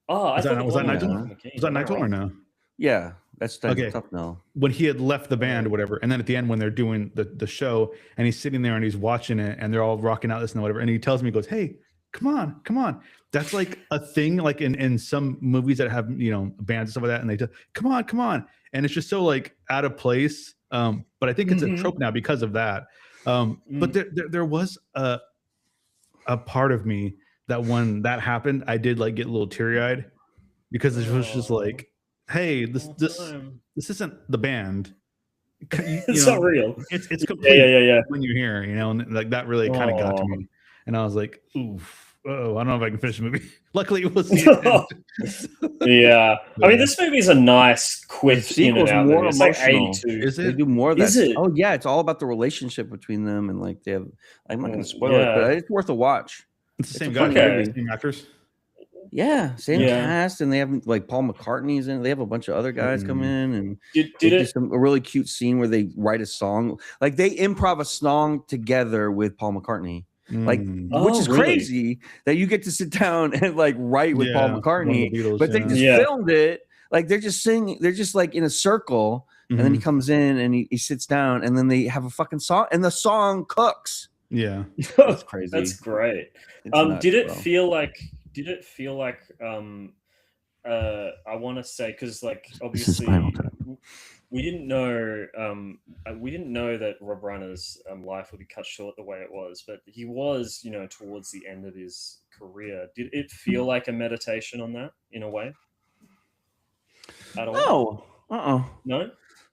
Oh, was that Nigel? Was that Nigel or no? Yeah, that's okay. Tough now. When he had left the band or whatever, and then at the end when they're doing the show, and he's sitting there and he's watching it, and they're all rocking out this and whatever, and he tells me, he goes, "Hey, come on." That's like a thing, like in some movies that have bands and stuff like that, and they just come on, and it's just so like out of place. But I think it's a trope now because of that. But there was a part of me that when that happened, I did like get a little teary-eyed because it was just like, hey, this isn't the band. It's not real. It's complete yeah. when you're here, and like that really kind of got to me. And I was like, oof. Oh, I don't know if I can finish the movie. Luckily, it was the end. Yeah. I mean, this movie is a nice, quick in and out movie. It's like 82. Is it? They do more of that. Is it? Oh, yeah. It's all about the relationship between them, and like they have. I'm not going to spoil it, but it's worth a watch. It's the same guy, same actors. Yeah, same cast, and they have like Paul McCartney's in. They have a bunch of other guys come in, and a really cute scene where they write a song. Like they improv a song together with Paul McCartney. Like, which is crazy that you get to sit down and like write with Paul McCartney, Beatles, but they just filmed it. Like they're just singing, they're just like in a circle, and then he comes in and he sits down, and then they have a fucking song, and the song cooks. Yeah, that's crazy. That's great. Nuts, did it feel like? I want to say because like obviously we didn't know that Rob Reiner's life would be cut short the way it was, but he was towards the end of his career. Did it feel like a meditation on that in a way? At all? No. No.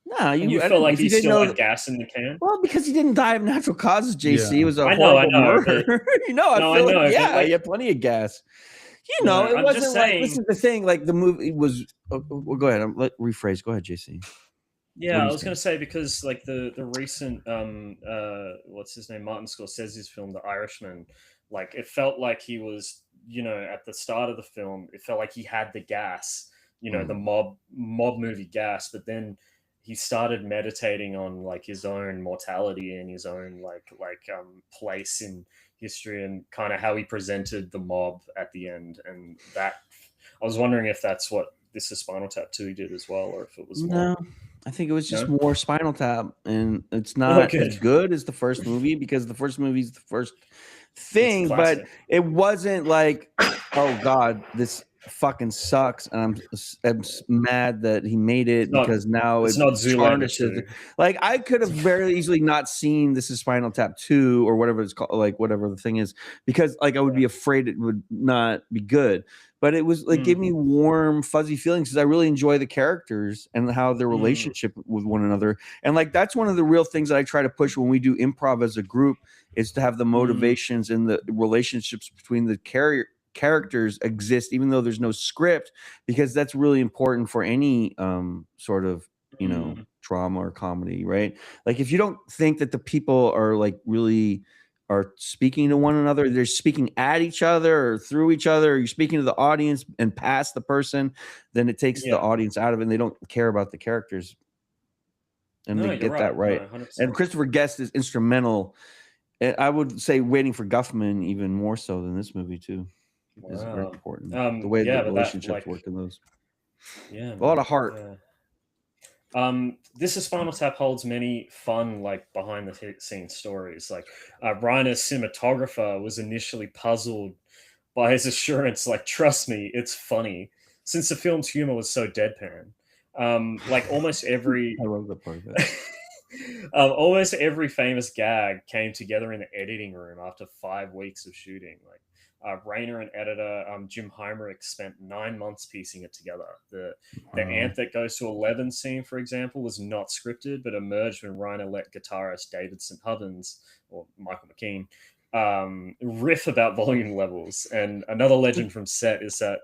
No, you felt like he still had gas in the can. Well, because he didn't die of natural causes. JC It was a horrible murder. I know. He had plenty of gas. It wasn't like this is the thing. Like the movie was. Well, go ahead. Rephrase. Go ahead, JC. Yeah, I was going to say because like the recent what's his name, Martin Scorsese's film, The Irishman, like it felt like he was at the start of the film, it felt like he had the gas, the mob movie gas, but then he started meditating on like his own mortality and his own like place in history and kind of how he presented the mob at the end. And that I was wondering if that's what This Is Spinal Tap 2 did as well, or if it was more... No, I think it was just more Spinal Tap, and it's not as good as the first movie because the first movie is the first thing, but it wasn't like, oh God, this fucking sucks, and I'm mad that he made it because now it's not tarnishes. Like I could have very easily not seen This Is Spinal Tap 2 or whatever it's called, like whatever the thing is, because like I would be afraid it would not be good. But it was like gave me warm, fuzzy feelings because I really enjoy the characters and how their relationship with one another. And like that's one of the real things that I try to push when we do improv as a group is to have the motivations and the relationships between the characters exist, even though there's no script, because that's really important for any sort of drama or comedy, right? Like if you don't think that the people are like really are speaking to one another, they're speaking at each other or through each other, or you're speaking to the audience and past the person, then it takes the audience out of it and they don't care about the characters. And they get that right. No, and Christopher Guest is instrumental. And I would say Waiting for Guffman even more so than this movie too. Is very important. The way the relationships work in those. Yeah. A lot of heart. Yeah. This Is Spinal Tap holds many fun, like behind the scenes stories. Like Reiner's cinematographer was initially puzzled by his assurance, like, trust me, it's funny, since the film's humor was so deadpan. Like almost every I love that part of it. Almost every famous gag came together in the editing room after 5 weeks of shooting. Reiner and editor Jim Heinrich spent 9 months piecing it together. The ant that goes to 11 scene, for example, was not scripted, but emerged when Reiner let guitarist David St. Hubbins, or Michael McKean, riff about volume levels. And another legend from set is that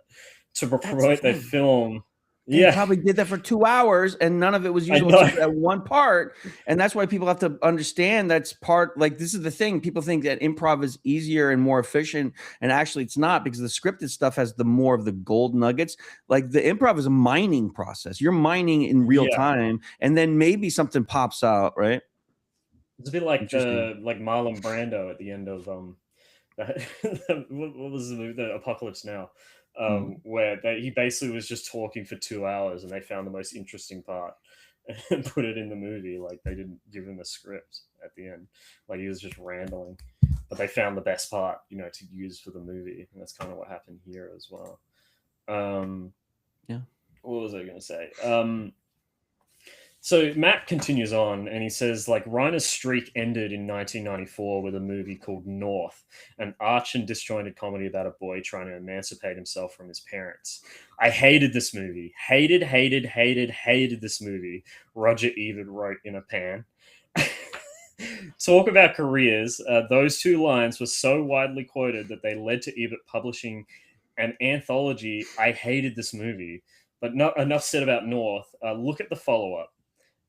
to promote their film, they probably did that for 2 hours, and none of it was usable to that one part. And that's why people have to understand that's part. Like, this is the thing. People think that improv is easier and more efficient, and actually it's not, because the scripted stuff has the more of the gold nuggets. Like, the improv is a mining process. You're mining in real time, and then maybe something pops out, right? It's a bit like Marlon Brando at the end of what was the movie, The Apocalypse Now, where he basically was just talking for 2 hours, and they found the most interesting part and put it in the movie. Like, they didn't give him a script at the end. Like, he was just rambling, but they found the best part, to use for the movie, and that's kind of what happened here as well. What was I going to say? So Matt continues on, and he says, like, Reiner's streak ended in 1994 with a movie called North, an arch and disjointed comedy about a boy trying to emancipate himself from his parents. I hated this movie. Hated this movie. Roger Ebert wrote in a pan. Talk about careers. Those 2 lines were so widely quoted that they led to Ebert publishing an anthology, I hated this movie. But not enough said about North. Look at the follow-up.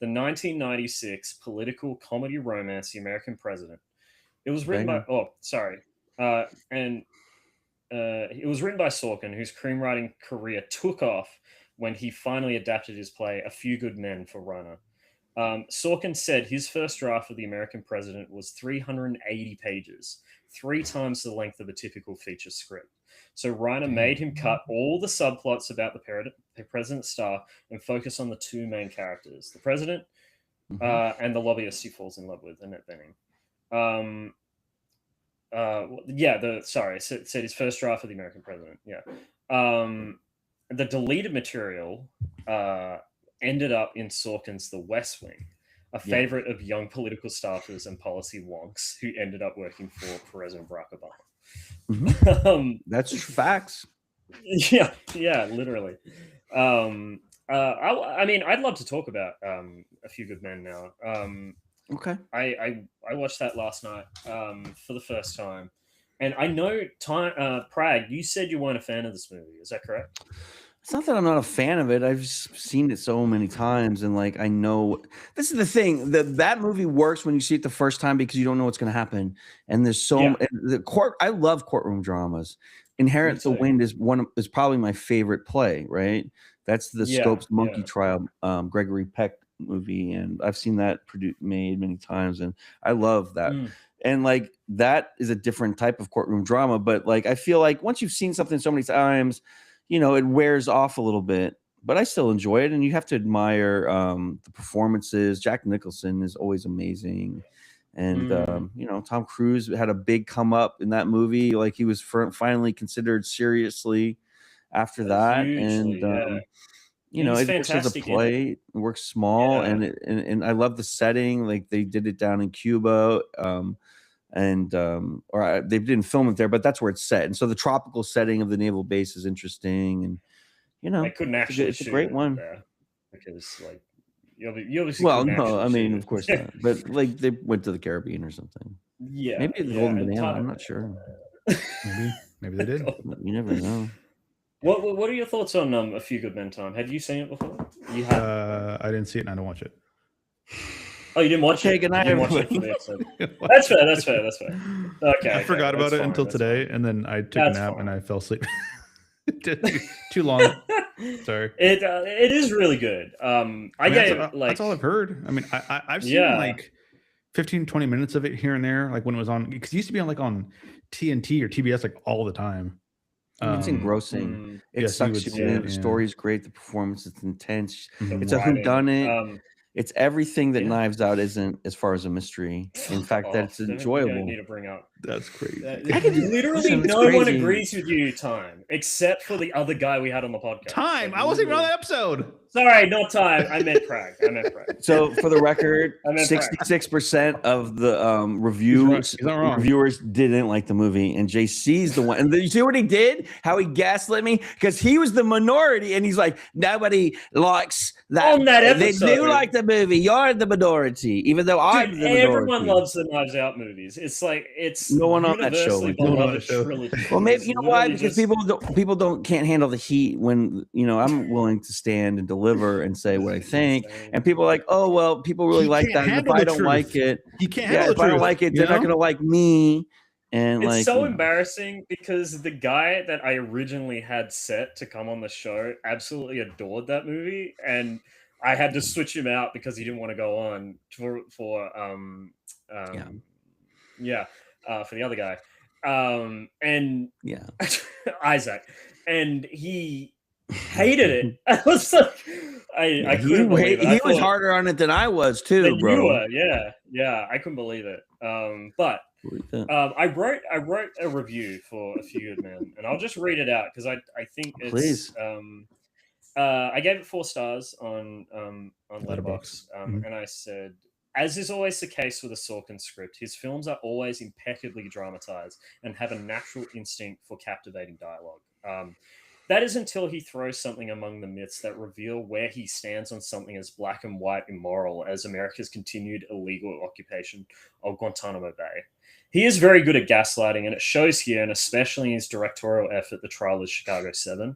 The 1996 political comedy romance, The American President. It was written by... Oh, sorry. And it was written by Sorkin, whose screenwriting career took off when he finally adapted his play A Few Good Men for Reiner. Sorkin said his first draft of The American President was 380 pages, 3 times the length of a typical feature script. So Reiner made him cut all the subplots about the president's star and focus on the 2 main characters, the president and the lobbyist he falls in love with, Annette Bening. Said his first draft of The American President. The deleted material ended up in Sorkin's The West Wing, a favorite of young political staffers and policy wonks who ended up working for President Barack Obama. That's facts. Yeah, literally. I mean, I'd love to talk about A Few Good Men now. Okay. I watched that last night for the first time, and I know Prag, you said you weren't a fan of this movie. Is that correct? It's not that I'm not a fan of it. I've seen it so many times, and like, I know this is the thing, that movie works when you see it the first time because you don't know what's going to happen. And there's I love courtroom dramas. Inherent the Wind is probably my favorite play. Right, that's the Scopes Monkey Trial, Gregory Peck movie, and I've seen that made many times, and I love that. And like, that is a different type of courtroom drama, but like, I feel like once you've seen something so many times, it wears off a little bit, but I still enjoy it. And you have to admire the performances. Jack Nicholson is always amazing. And, Tom Cruise had a big come up in that movie. Like, he was finally considered seriously after that. Hugely, and, it works as a play. It works small. And I love the setting. Like, they did it down in Cuba. They didn't film it there, but that's where it's set. And so the tropical setting of the naval base is interesting, and I couldn't actually it's a great one there because, like, you obviously no, I mean, of course not, but like, they went to the Caribbean or something. Maybe the Golden Banana. I'm not sure. Maybe they did. You never know. What are your thoughts on A Few Good Men, Tom? Have you seen it before? You have. I didn't see it, and I don't watch it. Oh, you didn't watch it? Good night, everybody. That's fair. Okay. I forgot about it until today, and then I took a nap and I fell asleep. Too long. Sorry. It is really good. That's all I've heard. I mean, I've seen like 15-20 minutes of it here and there, like when it was on, because it used to be on TNT or TBS like all the time. It's engrossing. It sucks you in. The story's great. The performance is intense. It's a whodunit. It's everything that Knives Out isn't, as far as a mystery. In fact, that's enjoyable. You need to bring up That's crazy. Literally, Listen, it's no one crazy. agrees with you, Time, except for the other guy we had on the podcast. Time. Like, I wasn't even on that episode. Sorry, not Time. I meant Prague. So for the record, I meant Prague. 66% of the He's not wrong. reviewers didn't like the movie, and JC's the one. And you see what he did? How he gaslit me? Because he was the minority, and he's like, nobody likes that. On that They episode. do like the movie. You're the minority, even though I'm the minority. Everyone loves the Knives Out movies. It's like it's No one on that show. universally No one on beloved that show. trilogy. Well, maybe It's you know why? literally Because people can't handle the heat when I'm willing to stand and deliver and say what I think, and people are like, oh well, people really He like can't that. And if handle I the don't truth. like it, He can't yeah, handle if the I don't truth, like it, you they're not know? gonna like me. And It's like, so embarrassing because the guy that I originally had set to come on the show absolutely adored that movie, and I had to switch him out because he didn't want to go on for the other guy, and yeah, Isaac, and he hated it. I was like, I couldn't believe it. He was harder on it than I was too, than bro. you were, yeah, I couldn't believe it. But I wrote a review for A Few Good Men, and I'll just read it out because I think it's Please. I gave it 4 stars on Letterboxd, Mhm. and I said, as is always the case with a Sorkin script, his films are always impeccably dramatized and have a natural instinct for captivating dialogue. That is until he throws something among the myths that reveal where he stands on something as black and white immoral as America's continued illegal occupation of Guantanamo Bay. He is very good at gaslighting, and it shows here, and especially in his directorial effort, The Trial of Chicago 7.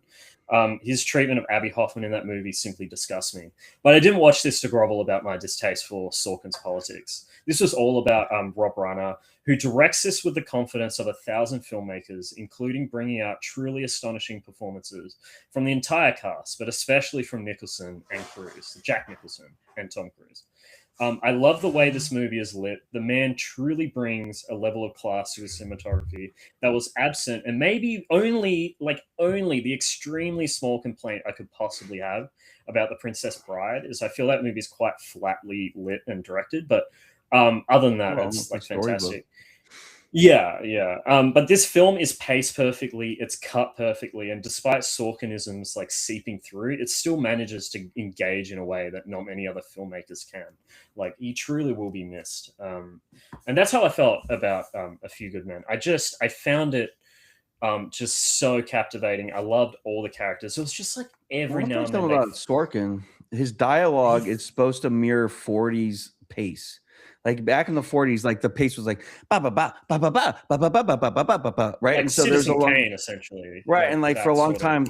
His treatment of Abby Hoffman in that movie simply disgusts me. But I didn't watch this to grovel about my distaste for Sorkin's politics. This was all about Rob Reiner, who directs this with the confidence of 1,000 filmmakers, including bringing out truly astonishing performances from the entire cast, but especially from Nicholson and Cruise, Jack Nicholson and Tom Cruise. I love the way this movie is lit. The man truly brings a level of class to his cinematography that was absent, and maybe only the extremely small complaint I could possibly have about The Princess Bride is I feel that movie is quite flatly lit and directed, but other than that, it's like fantastic. Yeah. But this film is paced perfectly, it's cut perfectly, and despite Sorkinisms like seeping through, it still manages to engage in a way that not many other filmmakers can. Like, he truly will be missed. And that's how I felt about A Few Good Men. I found it just so captivating. I loved all the characters. It was just like every now and then. About Sorkin, his dialogue is supposed to mirror 40s pace. Like back in the 40s, like the pace was like ba ba ba ba ba ba ba ba ba ba ba ba ba ba, right? Like and so Citizen Kane, essentially, right? And like for a long time,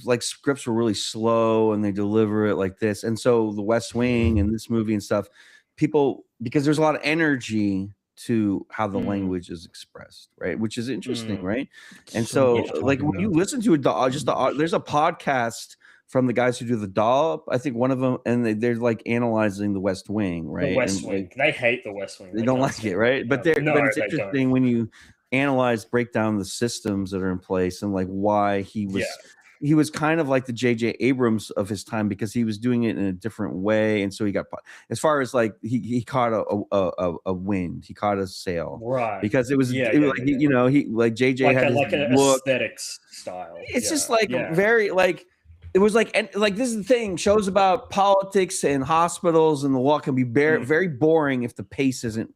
like scripts were really slow and they deliver it like this. And so The West Wing and this movie and stuff, people, because there's a lot of energy to how the language is expressed, right? Which is interesting, right? And so like when you listen to it, there's a podcast from the guys who do the Dollop, I think one of them, and they're like analyzing The West Wing, right? The West Wing. They hate The West Wing. They don't like it, right? But it's interesting when you break down the systems that are in place and like why he was kind of like the J.J. Abrams of his time because he was doing it in a different way, and so he got, as far as like he caught a wind, he caught a sail, right? Because it was he like J.J. had like an look, aesthetics style. It's just like very like. It was like, and like this is the thing, shows about politics and hospitals and the law can be very boring if the pace isn't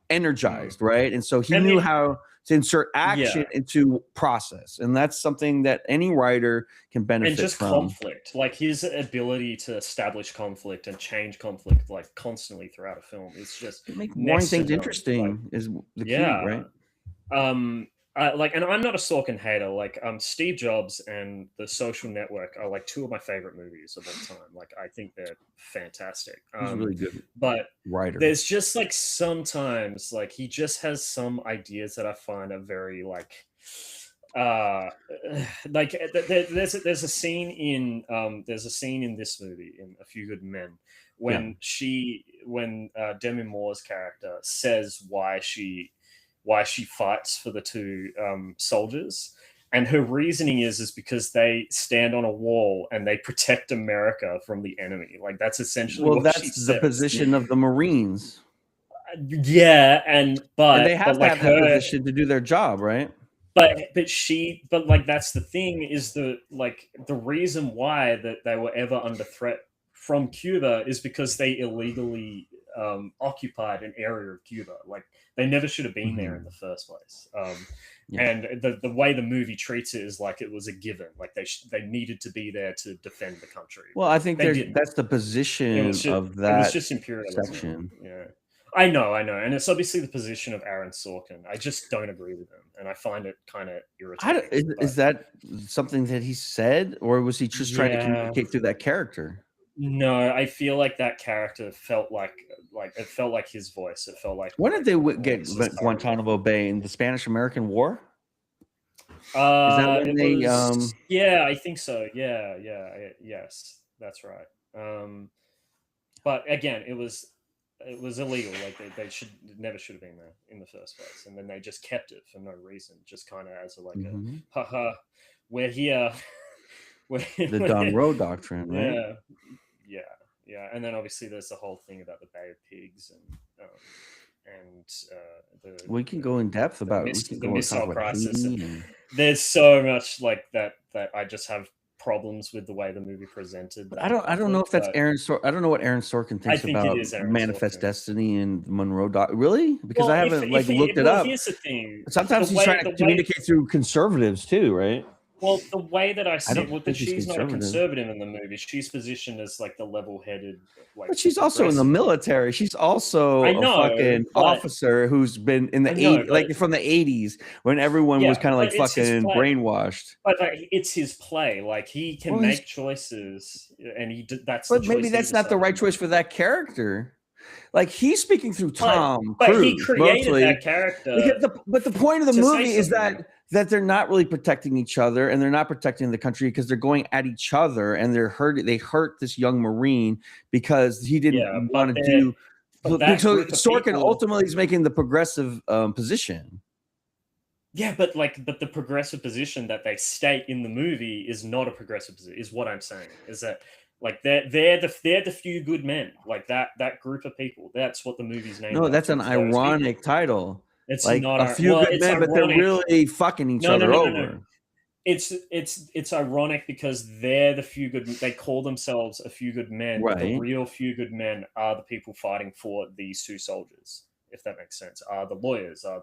energized, right? And so he knew how to insert action into process, and that's something that any writer can benefit and just from. Conflict, like his ability to establish conflict and change conflict like constantly throughout a film is just make boring things interesting is the key, right? And I'm not a Sorkin hater. Like Steve Jobs and The Social Network are like 2 of my favorite movies of all time. Like I think they're fantastic. He's really good, but writer. There's just like sometimes like he just has some ideas that I find are very like there's a scene in this movie in A Few Good Men when Demi Moore's character says why she fights for the 2 soldiers, and her reasoning is because they stand on a wall and they protect America from the enemy. Like that's essentially that's the position of the Marines. Yeah, and they have to like have that position to do their job, right? But like that's the thing is the reason why that they were ever under threat from Cuba is because they illegally occupied an area of Cuba. Like they never should have been there in the first place. And the way the movie treats it is like it was a given. Like they needed to be there to defend the country. Well, I think that's the position of that. It was just imperialism. Section. Yeah. I know, and it's obviously the position of Aaron Sorkin. I just don't agree with him, and I find it kind of irritating. Is that something that he said, or was he just trying to communicate through that character? No, I feel like that character felt like it felt like his voice. It felt like when did they get Guantanamo Bay in the Spanish-American War? Is that when they? Yeah, I think so. Yeah, yes, that's right. But again, it was illegal. Like they never should have been there in the first place, and then they just kept it for no reason, just kind of as a haha, we're here. The Don Rowe doctrine, right? Yeah, and then obviously there's the whole thing about the Bay of Pigs and we can go in depth about the missile crisis. There's so much like that I just have problems with the way the movie presented. But I don't know if that's Aaron Sorkin. I don't know what Aaron Sorkin thinks about Manifest Destiny and Monroe Really? Because I haven't looked it up. Here's the thing. Sometimes he's trying to communicate through conservatives too, right? Well, the way that I see it, that she's not a conservative in the movie. She's positioned as like the level-headed. But she's also in the military. She's also a fucking officer who's been in the 80s, from the 80s when everyone was kind of like fucking brainwashed. But it's his play. Like he can make choices, and that's. But maybe that's not the right choice for that character. Like he's speaking through Tom Cruise, but he created that character. But the point of the movie is that they're not really protecting each other, and they're not protecting the country because they're going at each other, and they hurt this young Marine because he didn't want to do. So Sorkin ultimately is making the progressive position. Yeah, but the progressive position that they state in the movie is not a progressive position. Is what I'm saying is that. Like they're the few good men, like that group of people. That's what the movie's named. No, that's an ironic title. It's like not a few good men, but they're really fucking each other over. No. It's ironic because they're the few good. They call themselves a few good men. Right. But the real few good men are the people fighting for these two soldiers. If that makes sense, are the lawyers, are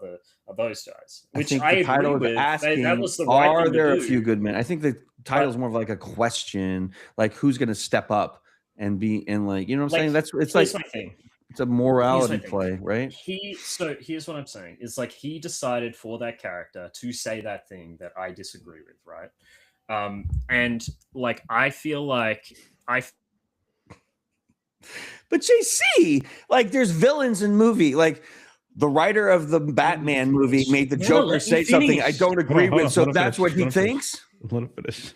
those guys? Which I agree with. That was the right thing to do. Are there a few good men? I think the title is more of like a question, like who's going to step up and be in, like, you know what I'm saying? It's like it's a morality play, right? So here's what I'm saying: is like he decided for that character to say that thing that I disagree with, right? And like I feel like But JC, like, there's villains in movie. Like, the writer of the Batman movie made the Joker say something I don't agree with, so that's what he thinks. Let him finish.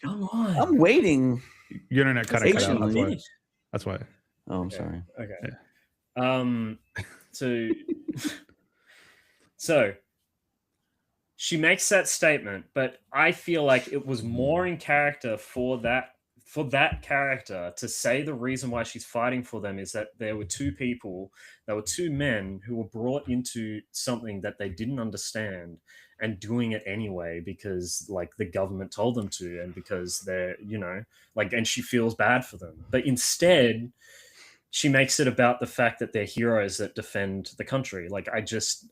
Come on, I'm waiting. Your internet cut out. That's why. Oh, I'm sorry. Okay. So she makes that statement, but I feel like it was more in character for that character to say the reason why she's fighting for them is that there were two men who were brought into something that they didn't understand and doing it anyway because like the government told them to, and because they're, and she feels bad for them. But instead she makes it about the fact that they're heroes that defend the country. Like I just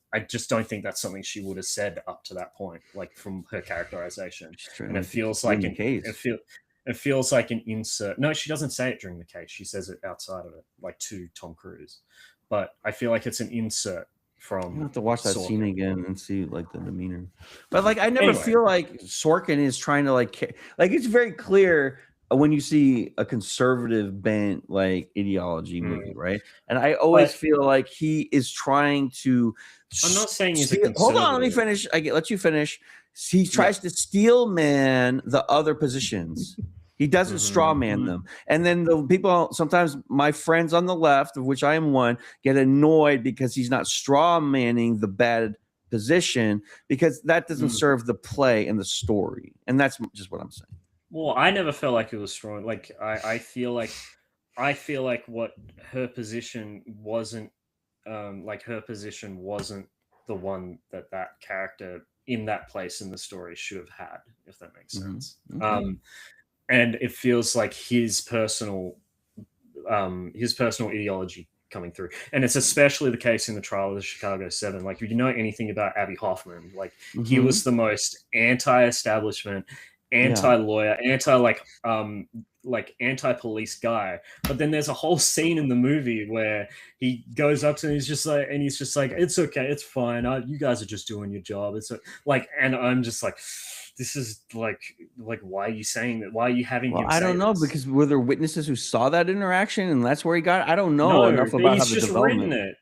don't think that's something she would have said up to that point, like from her characterization. And it feels like it feels like an insert. No, she doesn't say it during the case. She says it outside of it, like to Tom Cruise. But I feel like it's an insert from. I have to watch that scene again and see like the demeanor. But like, I never feel like Sorkin is trying to like it's very clear when you see a conservative bent like ideology movie, right? And I always feel like he is trying to. I'm not saying he's a conservative. Hold on, let me finish. Let you finish. He tries to steel man the other positions. He doesn't straw man them. And then the people, sometimes my friends on the left, of which I am one, get annoyed because he's not straw manning the bad position, because that doesn't serve the play and the story. And that's just what I'm saying. Well, I never felt like it was strong. Like I feel like what her position wasn't like her position wasn't the one that character in that place in the story should have had, if that makes sense. Okay. And it feels like his personal ideology coming through, and it's especially the case in the trial of the Chicago 7. Like, if you know anything about Abby Hoffman, like he was the most anti-establishment, anti-lawyer, anti-police guy. But then there's a whole scene in the movie where he goes up to him, he's just like, it's okay, it's fine, you guys are just doing your job, it's like, and I'm just like, this is like why are you saying that? Why are you having him I don't know, because were there witnesses who saw that interaction and that's where he got it? I don't know enough about how the development. Written it.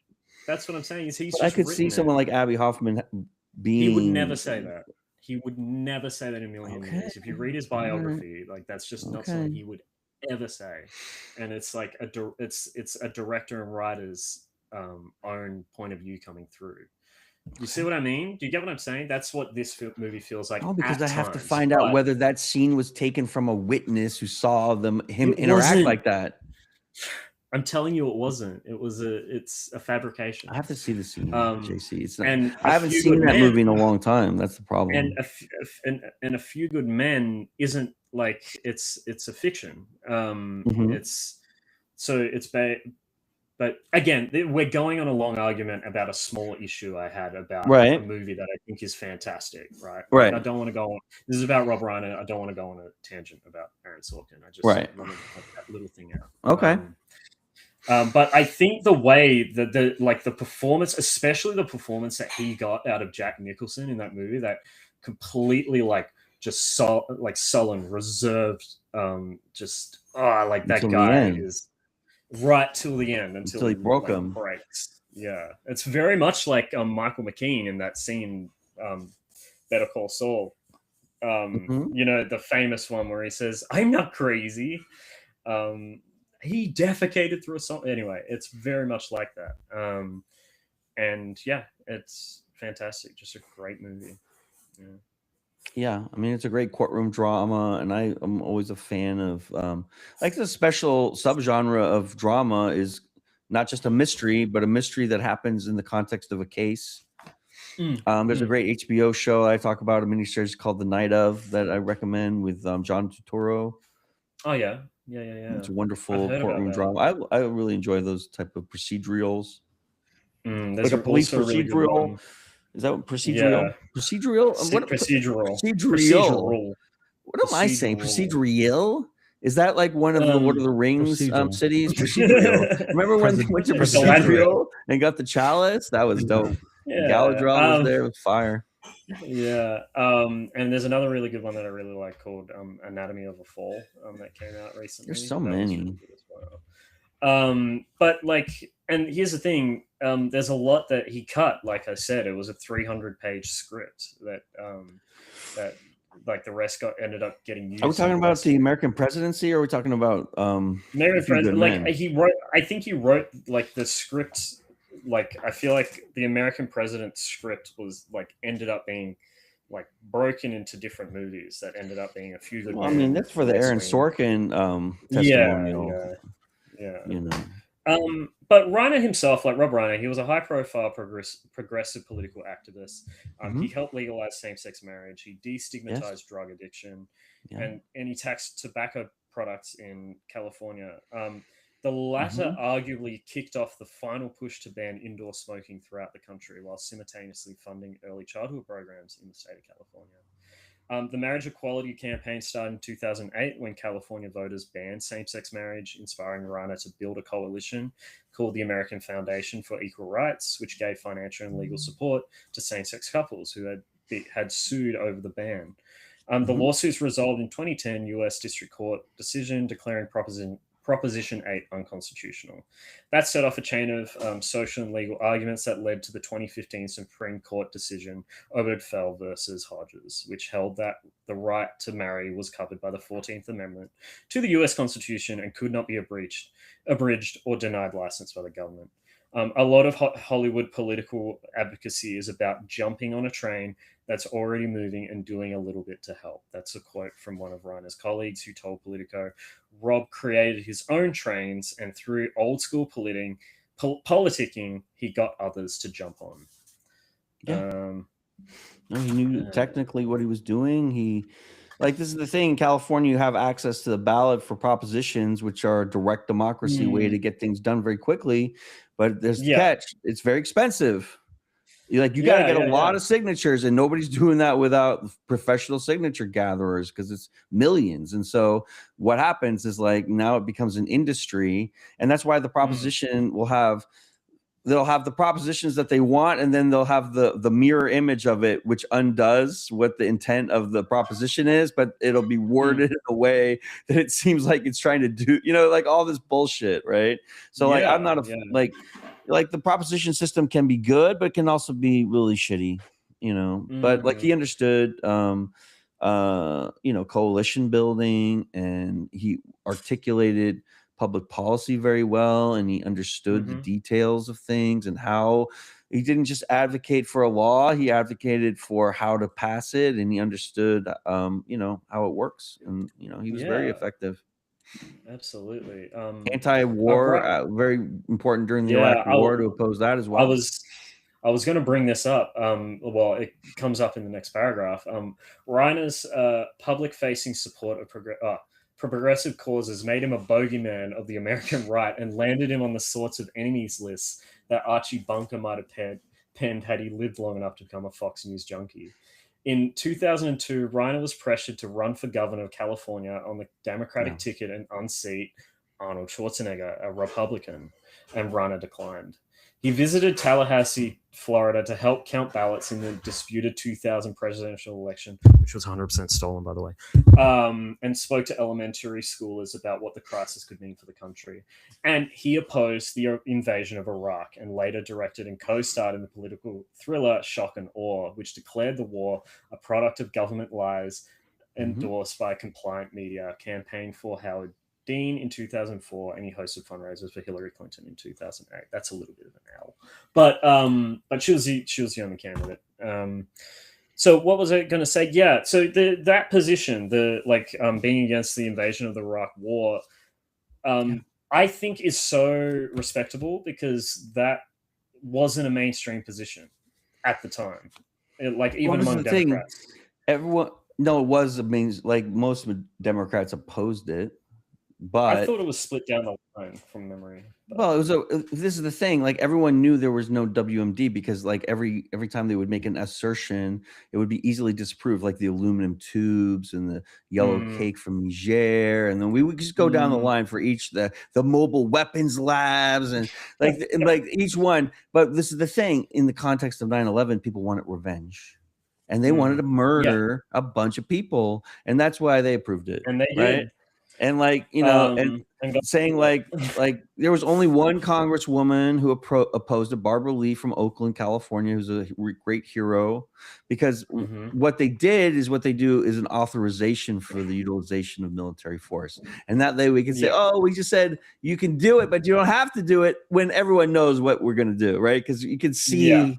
That's what I'm saying. I could see someone like Abby Hoffman being. He would never say that. He would never say that in a million years. If you read his biography, like, that's just not something he would ever say. And it's like it's a director and writer's own point of view coming through. You see what I mean? Do you get what I'm saying? That's what this movie feels like. Oh, because I have to find out whether that scene was taken from a witness who saw him interact like that. I'm telling you, it wasn't. It's a fabrication. I have to see the scene, JC. It's not, and I haven't seen that movie in a long time. That's the problem. And A Few Good Men isn't like it's a fiction. But again, we're going on a long argument about a small issue I had about a movie that I think is fantastic, right? Right. I don't want to go on. This is about Rob Reiner. I don't want to go on a tangent about Aaron Sorkin. I just want to cut that little thing out. Okay. But I think the way that the performance, especially the performance that he got out of Jack Nicholson in that movie, that completely just sullen, reserved, that guy is. Right till the end, until he broke him. Breaks. Yeah, it's very much like Michael McKean in that scene, Better Call Saul. You know, the famous one where he says, "I'm not crazy." He defecated through a song. Anyway, it's very much like that. And yeah, it's fantastic. Just a great movie. Yeah, I mean, it's a great courtroom drama, and I'm always a fan of like the special subgenre of drama is not just a mystery, but a mystery that happens in the context of a case. There's a great HBO show I talk about, a miniseries called The Night Of, that I recommend, with John Turturro. Oh yeah. It's a wonderful courtroom drama. I really enjoy those type of procedurals. Like a police procedural. Is that what procedural? Yeah. Procedural? Procedural. What am I saying? Procedural? Is that like one of the Lord of the Rings cities? Procedural. Remember when they went to Procedural and got the chalice? That was dope. Yeah. Galadriel was there with fire. Yeah. And there's another really good one that I really like called Anatomy of a Fall that came out recently. There's so many. Really good as well. But and here's the thing, there's a lot that he cut. Like I said, it was a 300-page script that the rest ended up getting used. Are we talking about the American presidency, or are we talking about American presidency? I think he wrote the script. I feel like the American president script was ended up being broken into different movies that ended up being A Few Good Men. I mean, that's for the Aaron Sorkin testimonial. Yeah. You know. But Reiner himself, like Rob Reiner, he was a high-profile progressive political activist. He helped legalize same-sex marriage. He destigmatized drug addiction, and he taxed tobacco products in California. The latter arguably kicked off the final push to ban indoor smoking throughout the country, while simultaneously funding early childhood programs in the state of California. The marriage equality campaign started in 2008 when California voters banned same-sex marriage, inspiring Reiner to build a coalition called the American Foundation for Equal Rights, which gave financial and legal support to same-sex couples who had sued over the ban. The lawsuits resolved in 2010 U.S. District Court decision declaring Proposition 8 unconstitutional. That set off a chain of social and legal arguments that led to the 2015 Supreme Court decision Obergefell versus Hodges, which held that the right to marry was covered by the 14th Amendment to the U.S. Constitution and could not be abridged or denied license by the government. A lot of Hollywood political advocacy is about jumping on a train that's already moving and doing a little bit to help. That's a quote from one of Reiner's colleagues who told Politico, Rob created his own trains, and through old school politicking, he got others to jump on. Yeah. No, he knew technically what he was doing. This is the thing. In California, you have access to the ballot for propositions, which are a direct democracy way to get things done very quickly. But there's the catch. It's very expensive. You got to get a lot of signatures, and nobody's doing that without professional signature gatherers because it's millions. And so what happens is now it becomes an industry, and that's why the proposition they'll have the propositions that they want, and then they'll have the mirror image of it, which undoes what the intent of the proposition is, but it'll be worded in a way that it seems like it's trying to do, all this bullshit, right? So I'm not the proposition system can be good, but can also be really shitty, But he understood, coalition building, and he articulated public policy very well, and he understood the details of things and how he didn't just advocate for a law, he advocated for how to pass it, and he understood how it works, and he was very effective. Absolutely. Anti-war, very important during the Iraq War to oppose that as well. I was going to bring this up. Well, it comes up in the next paragraph. Reiner's public-facing support of progressive causes made him a bogeyman of the American right and landed him on the sorts of enemies lists that Archie Bunker might have penned had he lived long enough to become a Fox News junkie. In 2002, Reiner was pressured to run for governor of California on the Democratic ticket and unseat Arnold Schwarzenegger, a Republican, and Reiner declined. He visited Tallahassee, Florida, to help count ballots in the disputed 2000 presidential election, which was 100% stolen, by the way, and spoke to elementary schoolers about what the crisis could mean for the country. And he opposed the invasion of Iraq and later directed and co-starred in the political thriller Shock and Awe, which declared the war a product of government lies endorsed by a compliant media, campaigned for Howard Dean in 2004, and he hosted fundraisers for Hillary Clinton in 2008. That's a little bit of an L, but she was the only candidate. So what was I going to say? Yeah, so that position, being against the invasion of the Iraq War, I think is so respectable because that wasn't a mainstream position at the time. Even among Democrats, it was most Democrats opposed it. But I thought it was split down the line from memory. Well, this is the thing. Everyone knew there was no WMD because every time they would make an assertion, it would be easily disproved, like the aluminum tubes and the yellow cake from Niger, and then we would just go down the line for each the mobile weapons labs and each one. But this is the thing. In the context of 9/11, people wanted revenge, and they wanted to murder a bunch of people, and that's why they approved it. And they right? did. And saying there was only one congresswoman who opposed it, Barbara Lee from Oakland, California, who's a great hero, because what they did is what they do is an authorization for the utilization of military force. And that way we can say, oh, we just said you can do it, but you don't have to do it when everyone knows what we're going to do, right? Because you can see...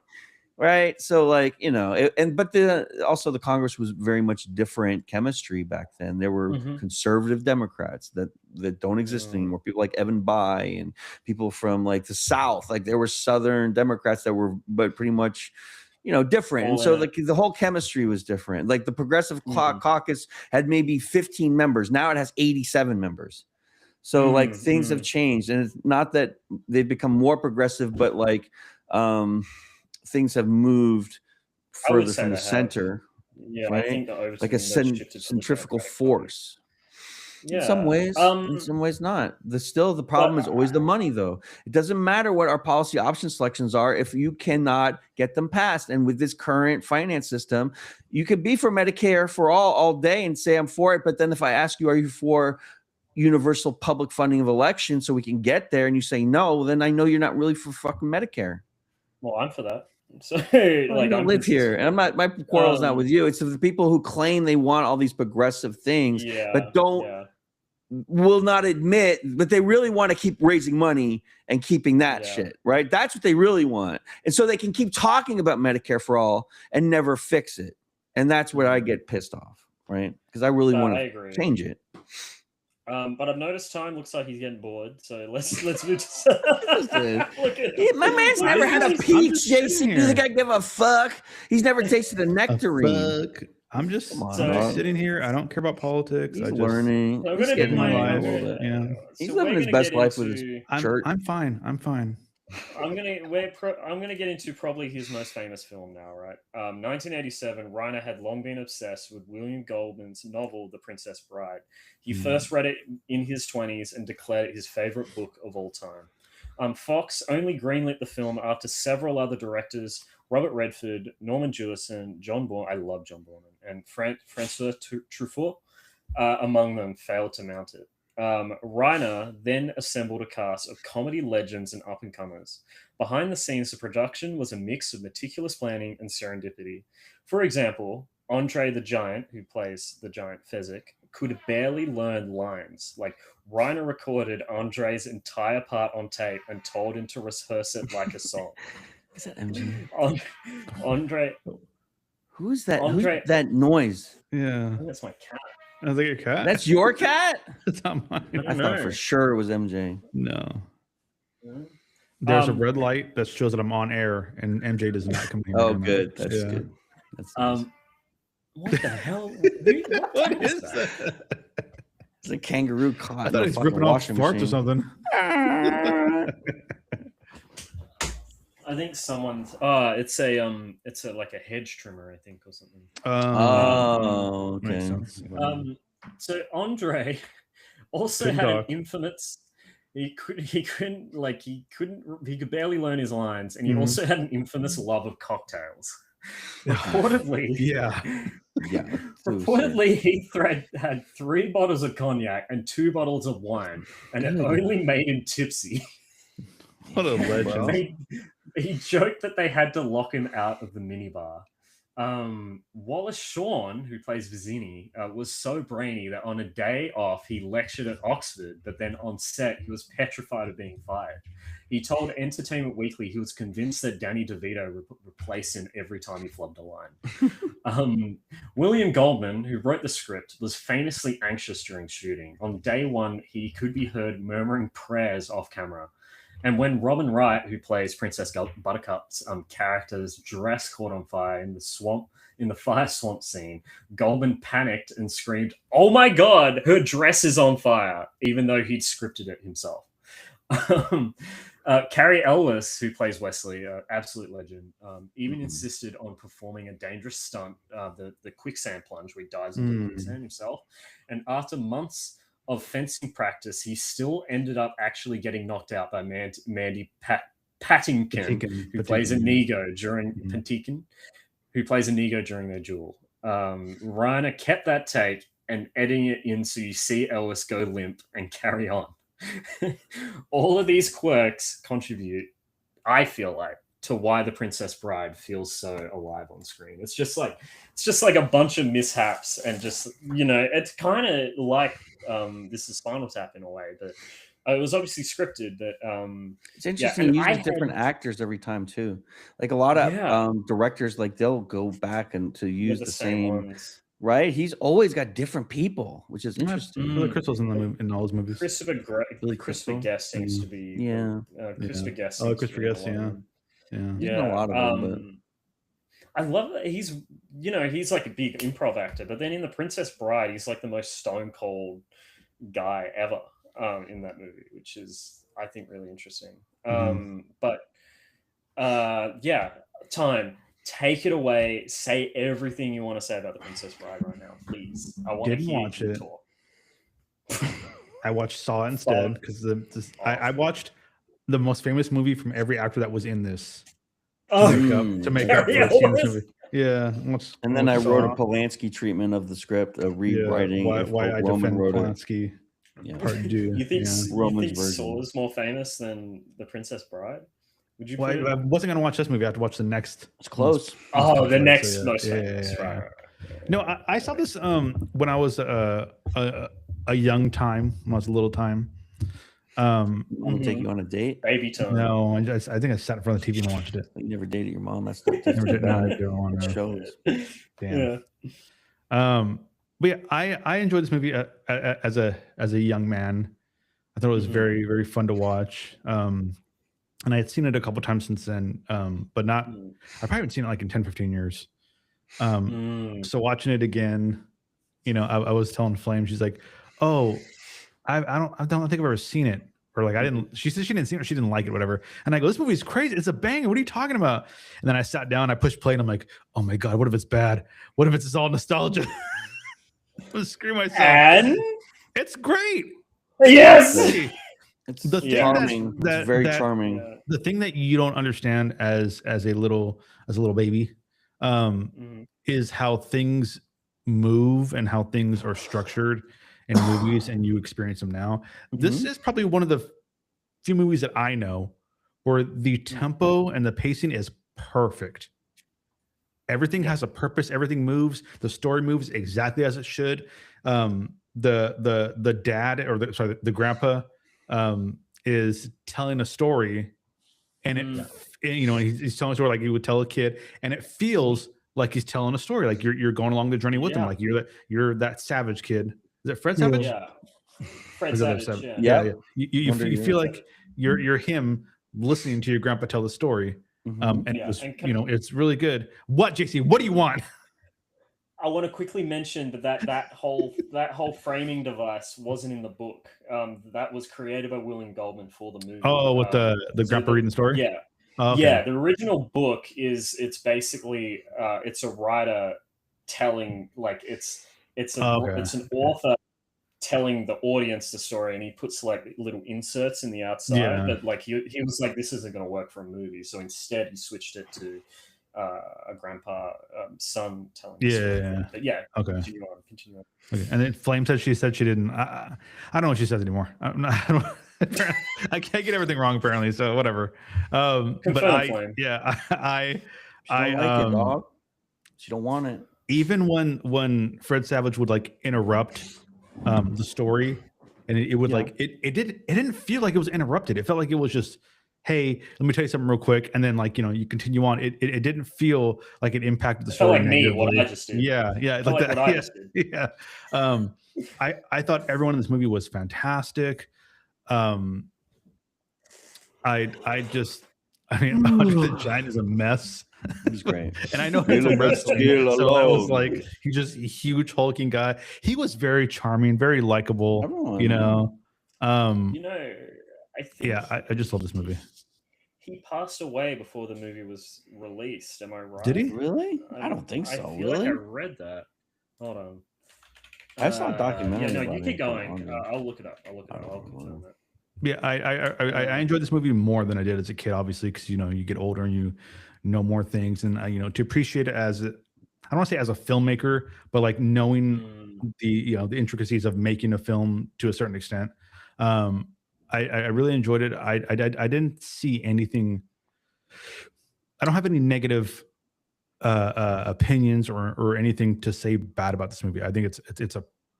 Right. So also the Congress was very much different chemistry back then. There were conservative Democrats that don't exist anymore. People like Evan Bayh and people from the South, there were Southern Democrats that were, but pretty much, different. And so the whole chemistry was different. The Progressive Caucus had maybe 15 members. Now it has 87 members. So things have changed, and it's not that they've become more progressive, but things have moved further from the center. Yeah, right? I think like a centrifugal force. Yeah. In some ways not. The problem is always the money, though. It doesn't matter what our policy option selections are if you cannot get them passed. And with this current finance system, you could be for Medicare for all day and say I'm for it, but then if I ask you, are you for universal public funding of elections so we can get there, and you say no, then I know you're not really for fucking Medicare. Well, I'm for that. So I don't live here, and I'm not. My quarrel is not with you. It's the people who claim they want all these progressive things, but will not admit. But they really want to keep raising money and keeping that shit, right? That's what they really want, and so they can keep talking about Medicare for all and never fix it. And that's where I get pissed off, right? Because I really want to change it. But I've noticed time looks like he's getting bored, so let's move to. Look at him. My man's never had a peach, JC. Do you think I give a fuck? He's never tasted a nectarine. I'm just So- sitting here. I don't care about politics. He's I just, learning. So I'm He's gonna getting get my my life. life. Yeah. He's So living we're his gonna best get life with his into- shirt. I'm fine. I'm fine. I'm gonna get into probably his most famous film now, right? 1987. Reiner had long been obsessed with William Goldman's novel, *The Princess Bride*. He first read it in his 20s and declared it his favorite book of all time. Fox only greenlit the film after several other directors, Robert Redford, Norman Jewison, John Bourne, I love John Bourne, and Francois Truffaut, among them, failed to mount it. Reiner then assembled a cast of comedy legends and up-and-comers. Behind the scenes, the production was a mix of meticulous planning and serendipity. For example, Andre the Giant, who plays the giant Fezzik, could barely learn lines. Like, Reiner recorded Andre's entire part on tape and told him to rehearse it like a song. Is that MJ? Andre, Who's that? Andre- Who's that noise? Yeah. that's my cat. I think your cat. That's your cat? That's not mine. I thought for sure it was MJ. No. There's a Um, red light that shows that I'm on air, and MJ does not come here. Oh, good. That's Yeah. good. That's nice. What the hell? What is that? It's a kangaroo caught I in thought a he's fucking ripping off washing farts or machine. something. I think someone's. It's a like a hedge trimmer, I think, or something. Oh, Makes okay. sense. So Andre also Good had an dog. infamous. He could barely learn his lines, and he Mhm. also had an infamous love of cocktails. Reportedly, Yeah. Yeah. reportedly, he had 3 bottles of cognac and 2 bottles of wine, and it Good. only made him tipsy. What a legend. He joked that they had to lock him out of the minibar. Wallace Shawn, who plays Vizzini, was so brainy that on a day off he lectured at Oxford, but then on set he was petrified of being fired. He told Entertainment Weekly he was convinced that Danny DeVito replaced him every time he flubbed a line. William Goldman, who wrote the script, was famously anxious during shooting. On day 1, he could be heard murmuring prayers off camera. And when Robin Wright, who plays Princess Buttercup's character's dress caught on fire in the fire swamp scene, Goldman panicked and screamed, "Oh my God, her dress is on fire," even though he'd scripted it himself. Carrie Ellis, who plays Wesley, absolute legend, even insisted on performing a dangerous stunt, the quicksand plunge, where he dives into the quicksand himself. And after months of fencing practice, he still ended up actually getting knocked out by Mandy Patinkin, who plays Inigo during Patinkin, who plays Inigo during their duel. Reiner kept that take and editing it in so you see Ellis go limp and carry on. All of these quirks contribute, I feel like, to why The Princess Bride feels so alive on screen. It's just like a bunch of mishaps, and just, it's kind of like this is Spinal Tap in a way, but it was obviously scripted. But it's interesting. Yeah, He uses different actors every time too. Like a lot of directors, like they'll go back and to use the same ones. Right? He's always got different people, which is interesting. Billy Crystal's in all his movies. Christopher Guest seems to be. Christopher Guest. Oh, Christopher Guest. Yeah. A lot of them, I love that he's like a big improv actor, but then in The Princess Bride, he's like the most stone cold guy ever in that movie, which is, I think, really interesting. Time. Take it away. Say everything you want to say about The Princess Bride right now, please. I want to hear watch you it. talk. I watched Saw instead because I watched the most famous movie from every actor that was in this to make up for this movie. Yeah, and then I wrote a Polanski treatment of the script, a rewriting. Why I Roman defend wrote Polanski. Part 2. You think Roman's version. Saw is more famous than The Princess Bride? Would you? Well, I wasn't gonna watch this movie. I have to watch the next. It's close. The next most yeah, famous. yeah. Right. No, I saw this when I was a young time, when I was a little time. I'm gonna take you on a date. Baby time. No, I think I sat in front of the TV and watched it. You never dated your mom. That's Never did. No, I did on shows. Damn. But yeah, I enjoyed this movie as a young man. I thought it was very, very fun to watch. And I had seen it a couple times since then, but not. I probably haven't seen it like in 10, 15 years. So watching it again, I was telling Flame, she's like, "Oh, I don't think I've ever seen it." Or like I didn't. She said she didn't see it or she didn't like it, whatever. And I go, "This movie's crazy. It's a banger. What are you talking about?" And then I sat down, I pushed play, and I'm like, "Oh my god, what if it's bad? What if it's all nostalgia?" I'm screw myself. And it's great. Yes, it's the thing charming. It's very charming. Yeah. The thing that you don't understand as a little baby, is how things move and how things are structured in movies, and you experience them now. This is probably one of the few movies that I know where the tempo and the pacing is perfect. Everything has a purpose. Everything moves. The story moves exactly as it should. The dad or the grandpa is telling a story, and he's telling a story like he would tell a kid, and it feels like he's telling a story. Like you're going along the journey with him. Like you're that Savage kid. Is it Fred Savage? Yeah, Fred Savage. Yeah. You feel like you're him listening to your grandpa tell the story. And it was, it's really good. What, JC? What do you want? I want to quickly mention that whole framing device wasn't in the book. That was created by William Goldman for the movie. Oh, with the grandpa reading the story? Yeah. Oh, okay. Yeah, the original book it's basically it's a writer telling, like it's an author telling the audience the story, and he puts like little inserts in the outside, but like he was like, this isn't going to work for a movie, so instead he switched it to a grandpa son telling the story. But yeah, okay, continue on. Okay. And then Flame said she didn't. I don't know what she says anymore. I can't get everything wrong apparently, so whatever. But I like it, dog. She don't want it. Even when Fred Savage would like interrupt the story, and it would like it didn't feel like it was interrupted. It felt like it was just, hey, let me tell you something real quick, and then like you continue on. It didn't feel like it impacted the story. Felt like me, what I just did. Yeah, like that. What I just did. Yeah. I thought everyone in this movie was fantastic. I mean, Andre the Giant is a mess. He's great. And I know he's a wrestling, so I was like, he's just a huge hulking guy. He was very charming, very likable. I think I just love this movie. He passed away before the movie was released. Am I right? Did he? Really? I don't think so. I feel like I read that. Hold on. I saw a documentary. Yeah, no, you keep going. I'll look it up. I'll confirm that. Yeah, I enjoyed this movie more than I did as a kid, obviously, because you get older and you know more things, and to appreciate it as I don't want to say as a filmmaker, but like knowing the intricacies of making a film to a certain extent. I really enjoyed it. I didn't see anything. I don't have any negative opinions or anything to say bad about this movie. I think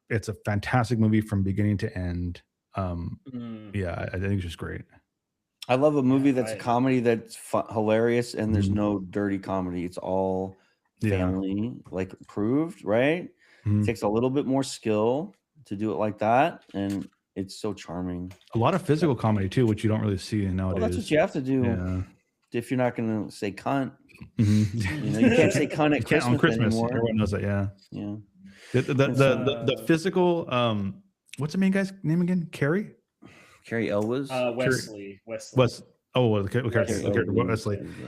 it's a fantastic movie from beginning to end. Yeah, I think it's just great. I love a movie that's a comedy that's hilarious, and there's no dirty comedy. It's all family, like approved, right? It takes a little bit more skill to do it like that, and it's so charming. A lot of physical comedy too, which you don't really see nowadays. Well, that's what you have to do if you're not going to say cunt. You can't say cunt at Christmas, on Christmas anymore. Everyone knows that. Yeah. The physical. What's the main guy's name again? Cary Elwes. Wesley. Wesley.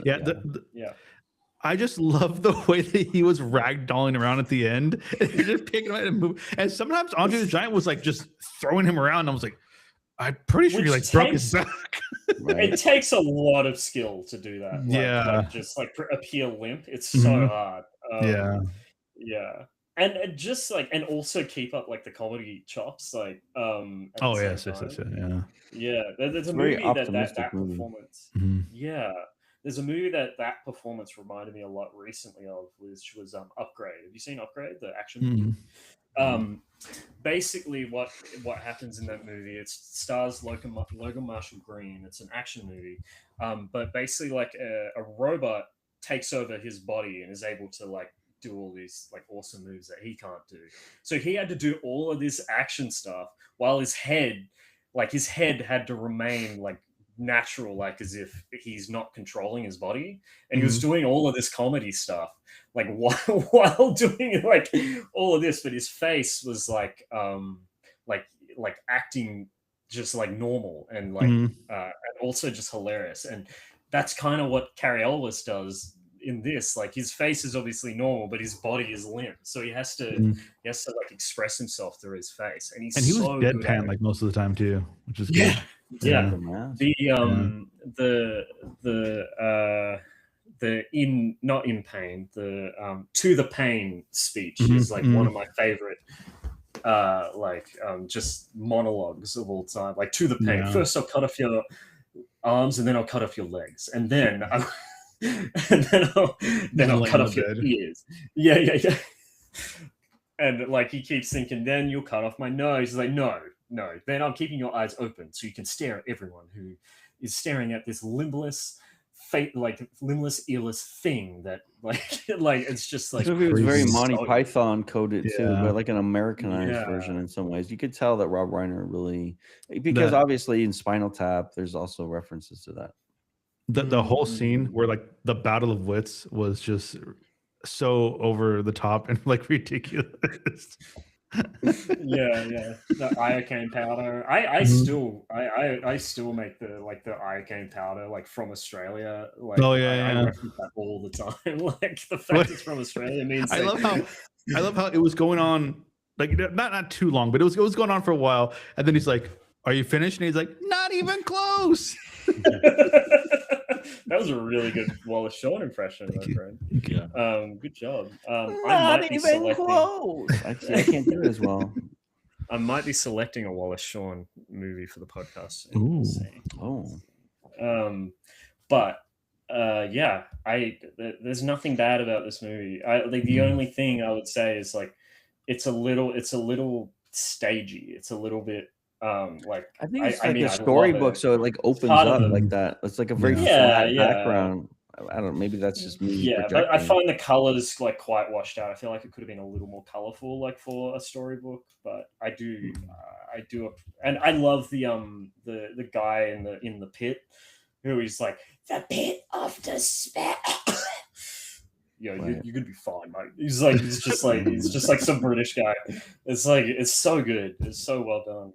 Yeah. I just love the way that he was ragdolling around at the end, and just picking him up and moving. And sometimes Andre the Giant was like just throwing him around. And I was like, I'm pretty sure he like broke his back. It takes a lot of skill to do that. Like, just like appear limp. It's so hard. Yeah. And just like, and also keep up like the comedy chops, like there's a movie that performance. Yeah, there's a movie that performance reminded me a lot recently of, which was Upgrade. Have you seen Upgrade, the action movie? Basically what happens in that movie, it stars Logan Marshall Green. It's an action movie, but basically like a robot takes over his body and is able to like do all these like awesome moves that he can't do. So he had to do all of this action stuff while his head had to remain like natural, like as if he's not controlling his body, and he was doing all of this comedy stuff like while doing like all of this, but his face was like acting just like normal and like and also just hilarious. And that's kind of what Cary Elwes does in this. Like his face is obviously normal, but his body is limp, so he has to like express himself through his face. And he was so deadpan like most of the time too, which is good. Yeah. The in not in pain, the to the pain speech is like one of my favorite just monologues of all time. Like, to the pain. First I'll cut off your arms, and then I'll cut off your legs, and then I'll cut off your ears. Yeah. And like he keeps thinking, then you'll cut off my nose. He's like, no. Then I'm keeping your eyes open so you can stare at everyone who is staring at this limbless, earless thing that like it's just like. It was very Monty Python coded too, but like an Americanized version in some ways. You could tell that Rob Reiner really, because obviously in Spinal Tap, there's also references to that. The whole scene where like the battle of wits was just so over the top and like ridiculous. The iocane powder. I still make the iocane powder like from Australia. Like, I reference that all the time. Like the fact it's from Australia means I love how it was going on, like not too long, but it was going on for a while, and then he's like, "Are you finished?" And he's like, "Not even close." That was a really good Wallace Shawn impression, my friend. Yeah. Good job. Not even close. I can't do it as well. I might be selecting a Wallace Shawn movie for the podcast. Ooh. There's nothing bad about this movie. The only thing I would say is like it's a little stagey. It's a little bit I think it's a storybook, so it like opens up like that. It's like a very flat background. I don't know, maybe that's just me. Yeah, but I find the colors like quite washed out. I feel like it could have been a little more colorful, like for a storybook. But I do, and I love the guy in the pit, who is like the pit of despair. You're gonna be fine, mate. He's just like some British guy. It's like it's so good. It's so well done.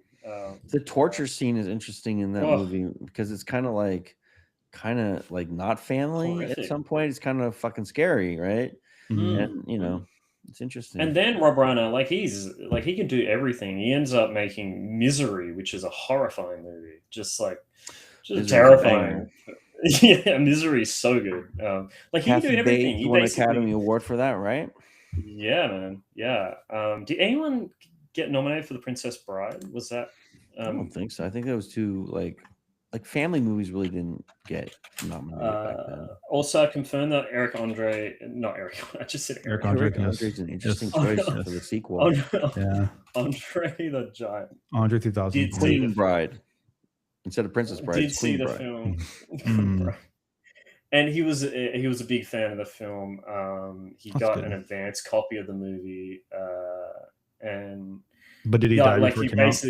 The torture scene is interesting in that movie because it's kind of like not family horrific. At some point. It's kind of fucking scary, right? And it's interesting. And then Rob Reiner, he can do everything. He ends up making Misery, which is a horrifying movie, just terrifying. Yeah, Misery is so good. He can do everything. He won an Academy Award for that, right? Yeah, man. Yeah. Did anyone get nominated for The Princess Bride? Was that? I don't think so. I think that was too like family movies really didn't get nominated back then. Also, I confirmed that Eric Andre is an interesting choice for the sequel. Andre the Giant. Andre 3000. Queen Bride instead of Princess Bride. Did see the film. And he was a big fan of the film. He got an advance copy of the movie, but did he die before it came out?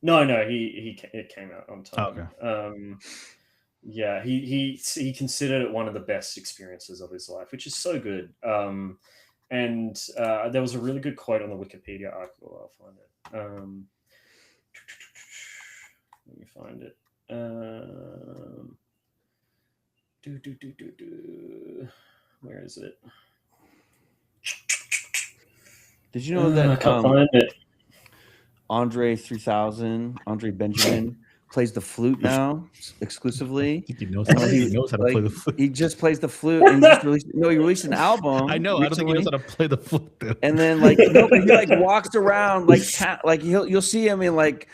No, it came out on time. Okay. He considered it one of the best experiences of his life, which is so good. And there was a really good quote on the Wikipedia article. I'll find it. Let me find it. Where is it? Did you know that I can't find it. Andre 3000, Andre Benjamin, plays the flute now exclusively. He knows how to play the flute. He just plays the flute and he released an album. I know. Recently. I don't think he knows how to play the flute though. And then he walks around you'll see him in like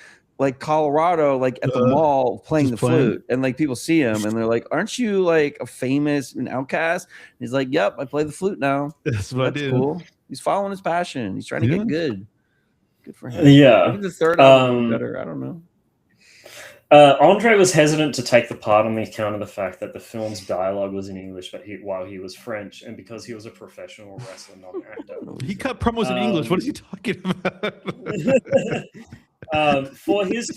Colorado, like at the mall playing the flute, and like people see him and they're like, "Aren't you like a famous outcast?" And he's like, "Yep, I play the flute now." That's cool. He's following his passion. He's trying to get good. Good for him. Yeah. Maybe the third album is better. I don't know. Andre was hesitant to take the part on the account of the fact that the film's dialogue was in English, but while he was French, and because he was a professional wrestler, not an actor. He cut promos in English. What is he talking about? For his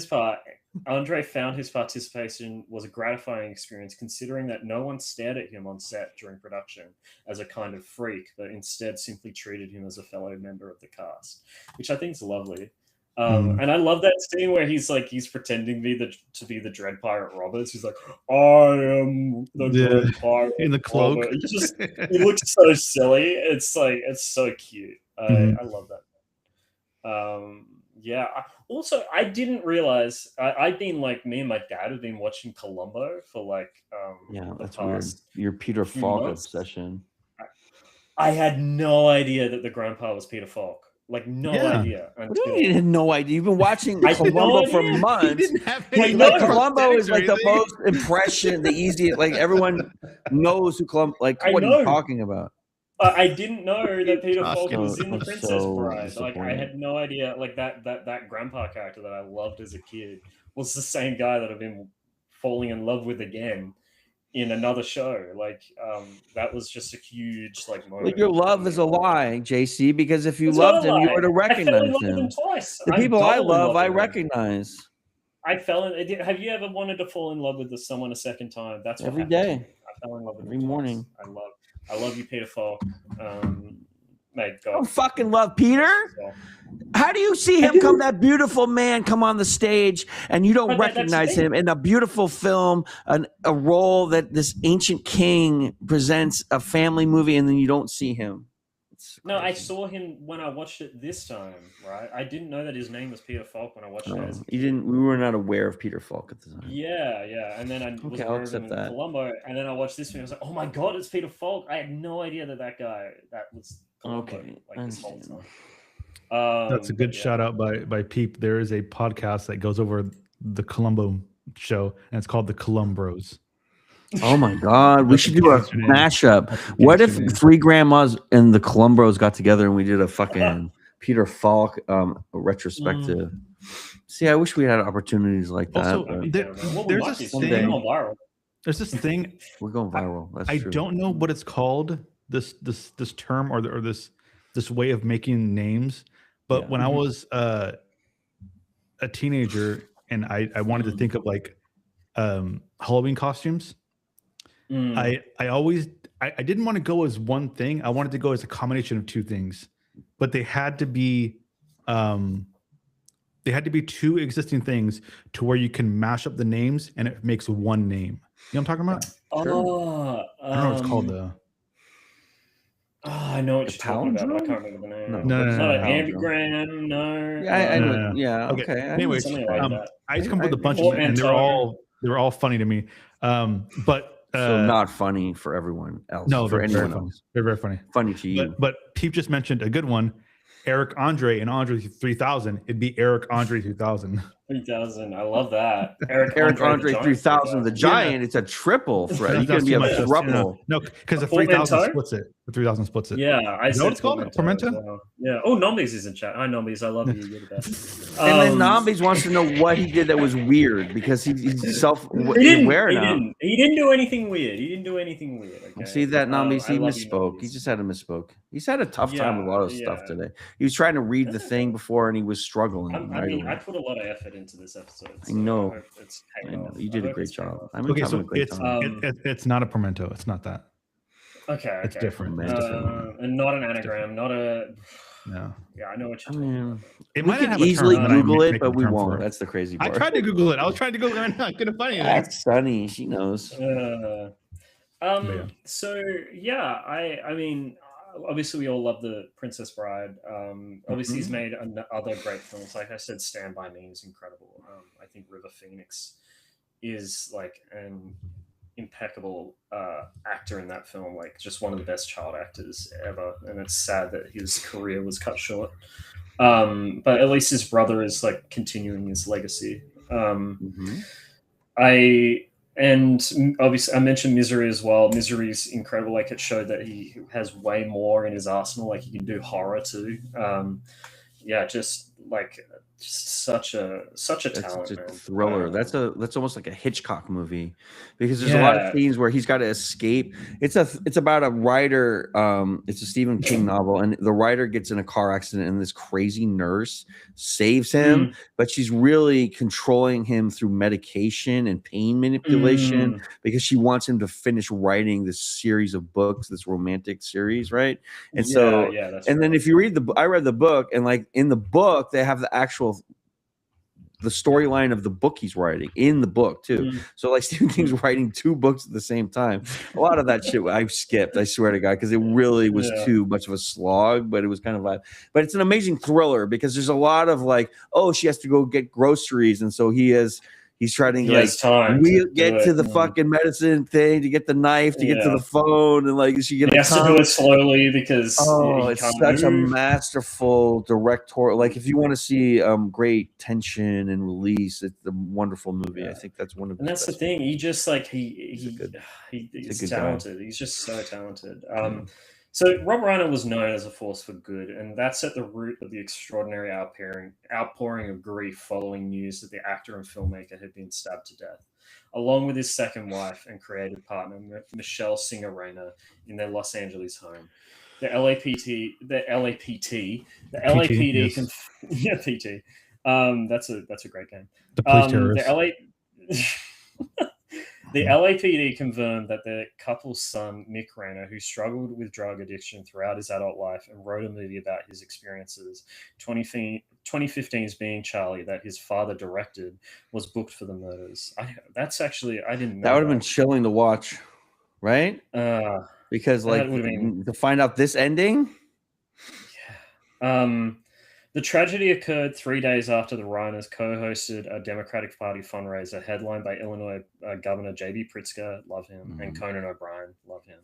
part, Andre found his participation was a gratifying experience, considering that no one stared at him on set during production as a kind of freak, but instead simply treated him as a fellow member of the cast, which I think is lovely. And I love that scene where he's pretending to be the Dread Pirate Roberts. He's like, I am the Dread Pirate in the cloak. He looks so silly. It's so cute. I love that. Also, I didn't realize I'd been me and my dad have been watching Columbo for that's weird. Your Peter Falk obsession. I had no idea that the grandpa was Peter Falk. Idea. You had no idea. You've been watching Columbo for months. Columbo is the most impression, the easiest. Everyone knows who Columbo. What are you talking about? I didn't know that Peter Falk was in The Princess Bride. I had no idea. That grandpa character that I loved as a kid was the same guy that I've been falling in love with again in another show. That was just a huge moment. Your love is a lie, JC, because if you loved him, you would have recognized him. Twice. The people I love, I recognize. Have you ever wanted to fall in love with someone a second time? That's what every day. I fell in love with every morning. I love you, Peter Falk. Mate, God. I don't fucking love Peter. How do you see him that beautiful man come on the stage and you don't recognize him in a beautiful film, a role that this ancient king presents, a family movie, and then you don't see him? No, I saw him when I watched it this time, right? I didn't know that his name was Peter Falk when I watched it. You didn't. We were not aware of Peter Falk at the time. Yeah. And then I was aware of him in Columbo, and then I watched this film. I was like, oh my God, it's Peter Falk. I had no idea that guy that was Columbo, this whole time. That's a good shout out by Peep. There is a podcast that goes over the Columbo show, and it's called the Columbros. Oh my God, we should do a mashup. What if three grandmas and the Columbros got together and we did a fucking Peter Falk retrospective? See, I wish we had opportunities like that. Also, there's this thing. There's this thing. We're going viral. That's I true. don't know what it's called. This term or this way of making names. But when I was a teenager and I wanted to think of Halloween costumes. I didn't want to go as one thing. I wanted to go as a combination of two things, but they had to be two existing things to where you can mash up the names and it makes one name. You know what I'm talking about? Sure. I don't know what it's called though. I know what you're talking about, but I can't remember the name. No. It's not an anagram, no. I know. Yeah. Okay. Anyways, that. I just come up with a bunch of them, and they were all funny to me. But so not funny for everyone else. No, for anyone else. They're very funny. Funny to you. But Peep just mentioned a good one. Eric Andre and Andre 3000. It'd be Eric Andre 2000. 3000. I love that. Eric Andre 3000, the giant. It's a triple, Fred. You can be a thruple. No, because the 3000 splits it. The 3000 splits it. Yeah, I know what it's called. Memento. Well. Yeah. Oh, Nombies is in chat. Hi, Nombies. I love you. You're the best. And then Nombies wants to know what he did that was weird because he's self-aware now. He didn't do anything weird. Okay? See that, Nombies? He misspoke. He just had to misspoke. He's had a tough time with a lot of stuff today. He was trying to read the thing before and he was struggling. I put a lot of effort into this episode. So I know. I know. You did a great job. Okay, so it's not a Memento. It's not that. Okay. It's different. And not an anagram, not a. No. Yeah, I know what you're talking about. We could easily Google it, but we won't. That's the crazy part. I tried to Google it. I was trying to Google it. I'm not going to find anything. That's Sunny. She knows. So yeah, I mean, obviously we all love the Princess Bride. Obviously he's made other great films. Like I said, Stand By Me is incredible. I think River Phoenix is an impeccable actor in that film, just one of the best child actors ever, and it's sad that his career was cut short, but at least his brother is continuing his legacy. And obviously I mentioned Misery as well. Misery is incredible. It showed that he has way more in his arsenal. He can do horror too. just such a talent, man. Thriller. That's almost like a Hitchcock movie, because there's a lot of scenes where he's got to escape. It's about a writer. It's a Stephen King novel, and the writer gets in a car accident, and this crazy nurse saves him, but she's really controlling him through medication and pain manipulation because she wants him to finish writing this series of books, this romantic series, right? And then if you read I read the book, and like in the book, they have the storyline of the book he's writing in the book too. So like Stephen King's writing 2 books at the same time. A lot of that shit I skipped, I swear to God, because it really was too much of a slog, but it was kind of but it's an amazing thriller because there's a lot of like, oh, she has to go get groceries, and so he's trying to get to the fucking medicine thing, to get the knife, to get to the phone, and like she has to do it slowly because it's such a masterful director. Like if you want to see great tension and release, it's a wonderful movie. I think that's one of. And that's the thing. He just like he's talented. Guy. He's just so talented. So Rob Reiner was known as a force for good, and that's at the root of the extraordinary outpouring of grief following news that the actor and filmmaker had been stabbed to death, along with his second wife and creative partner, Michelle Singer Reiner, in their Los Angeles home. The LAPD. Yes. PT. That's a great game. The police terrorists. The LAPD confirmed that the couple's son, Nick Reiner, who struggled with drug addiction throughout his adult life and wrote a movie about his experiences, 2015's Being Charlie, that his father directed, was booked for the murders. I didn't know. That would have been chilling to watch, right? Because like to find out this ending. Yeah. The tragedy occurred 3 days after the Reiners co-hosted a Democratic Party fundraiser headlined by Illinois Governor J.B. Pritzker, love him, and Conan O'Brien, love him.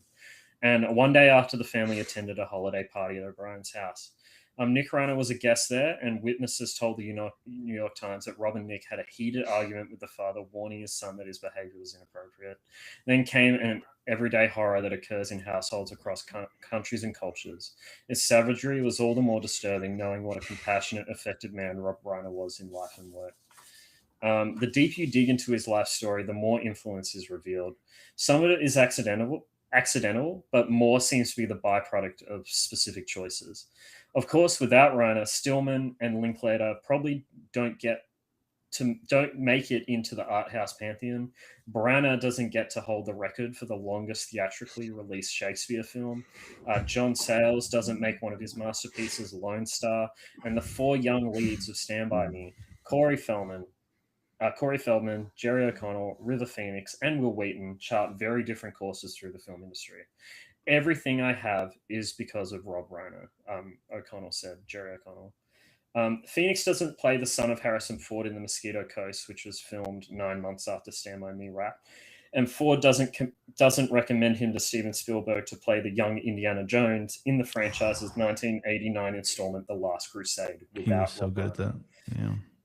And 1 day after the family attended a holiday party at O'Brien's house. Nick Reiner was a guest there, and witnesses told the New York Times that Rob and Nick had a heated argument with the father, warning his son that his behavior was inappropriate. Then came an everyday horror that occurs in households across countries and cultures. Its savagery was all the more disturbing, knowing what a compassionate, effective man Rob Reiner was in life and work. The deeper you dig into his life story, the more influence is revealed. Some of it is accidental, but more seems to be the byproduct of specific choices. Of course, without Reiner, Stillman and Linklater probably don't make it into the art house pantheon. Branagh doesn't get to hold the record for the longest theatrically released Shakespeare film. John Sayles doesn't make one of his masterpieces, Lone Star. And the 4 young leads of Stand By Me, Corey Feldman, Jerry O'Connell, River Phoenix, and Will Wheaton, chart very different courses through the film industry. Everything I have is because of Rob Reiner, O'Connell said, Jerry O'Connell. Phoenix doesn't play the son of Harrison Ford in The Mosquito Coast, which was filmed 9 months after Stand By Me wrapped. And Ford doesn't recommend him to Steven Spielberg to play the young Indiana Jones in the franchise's 1989 installment, The Last Crusade. He was so good at that.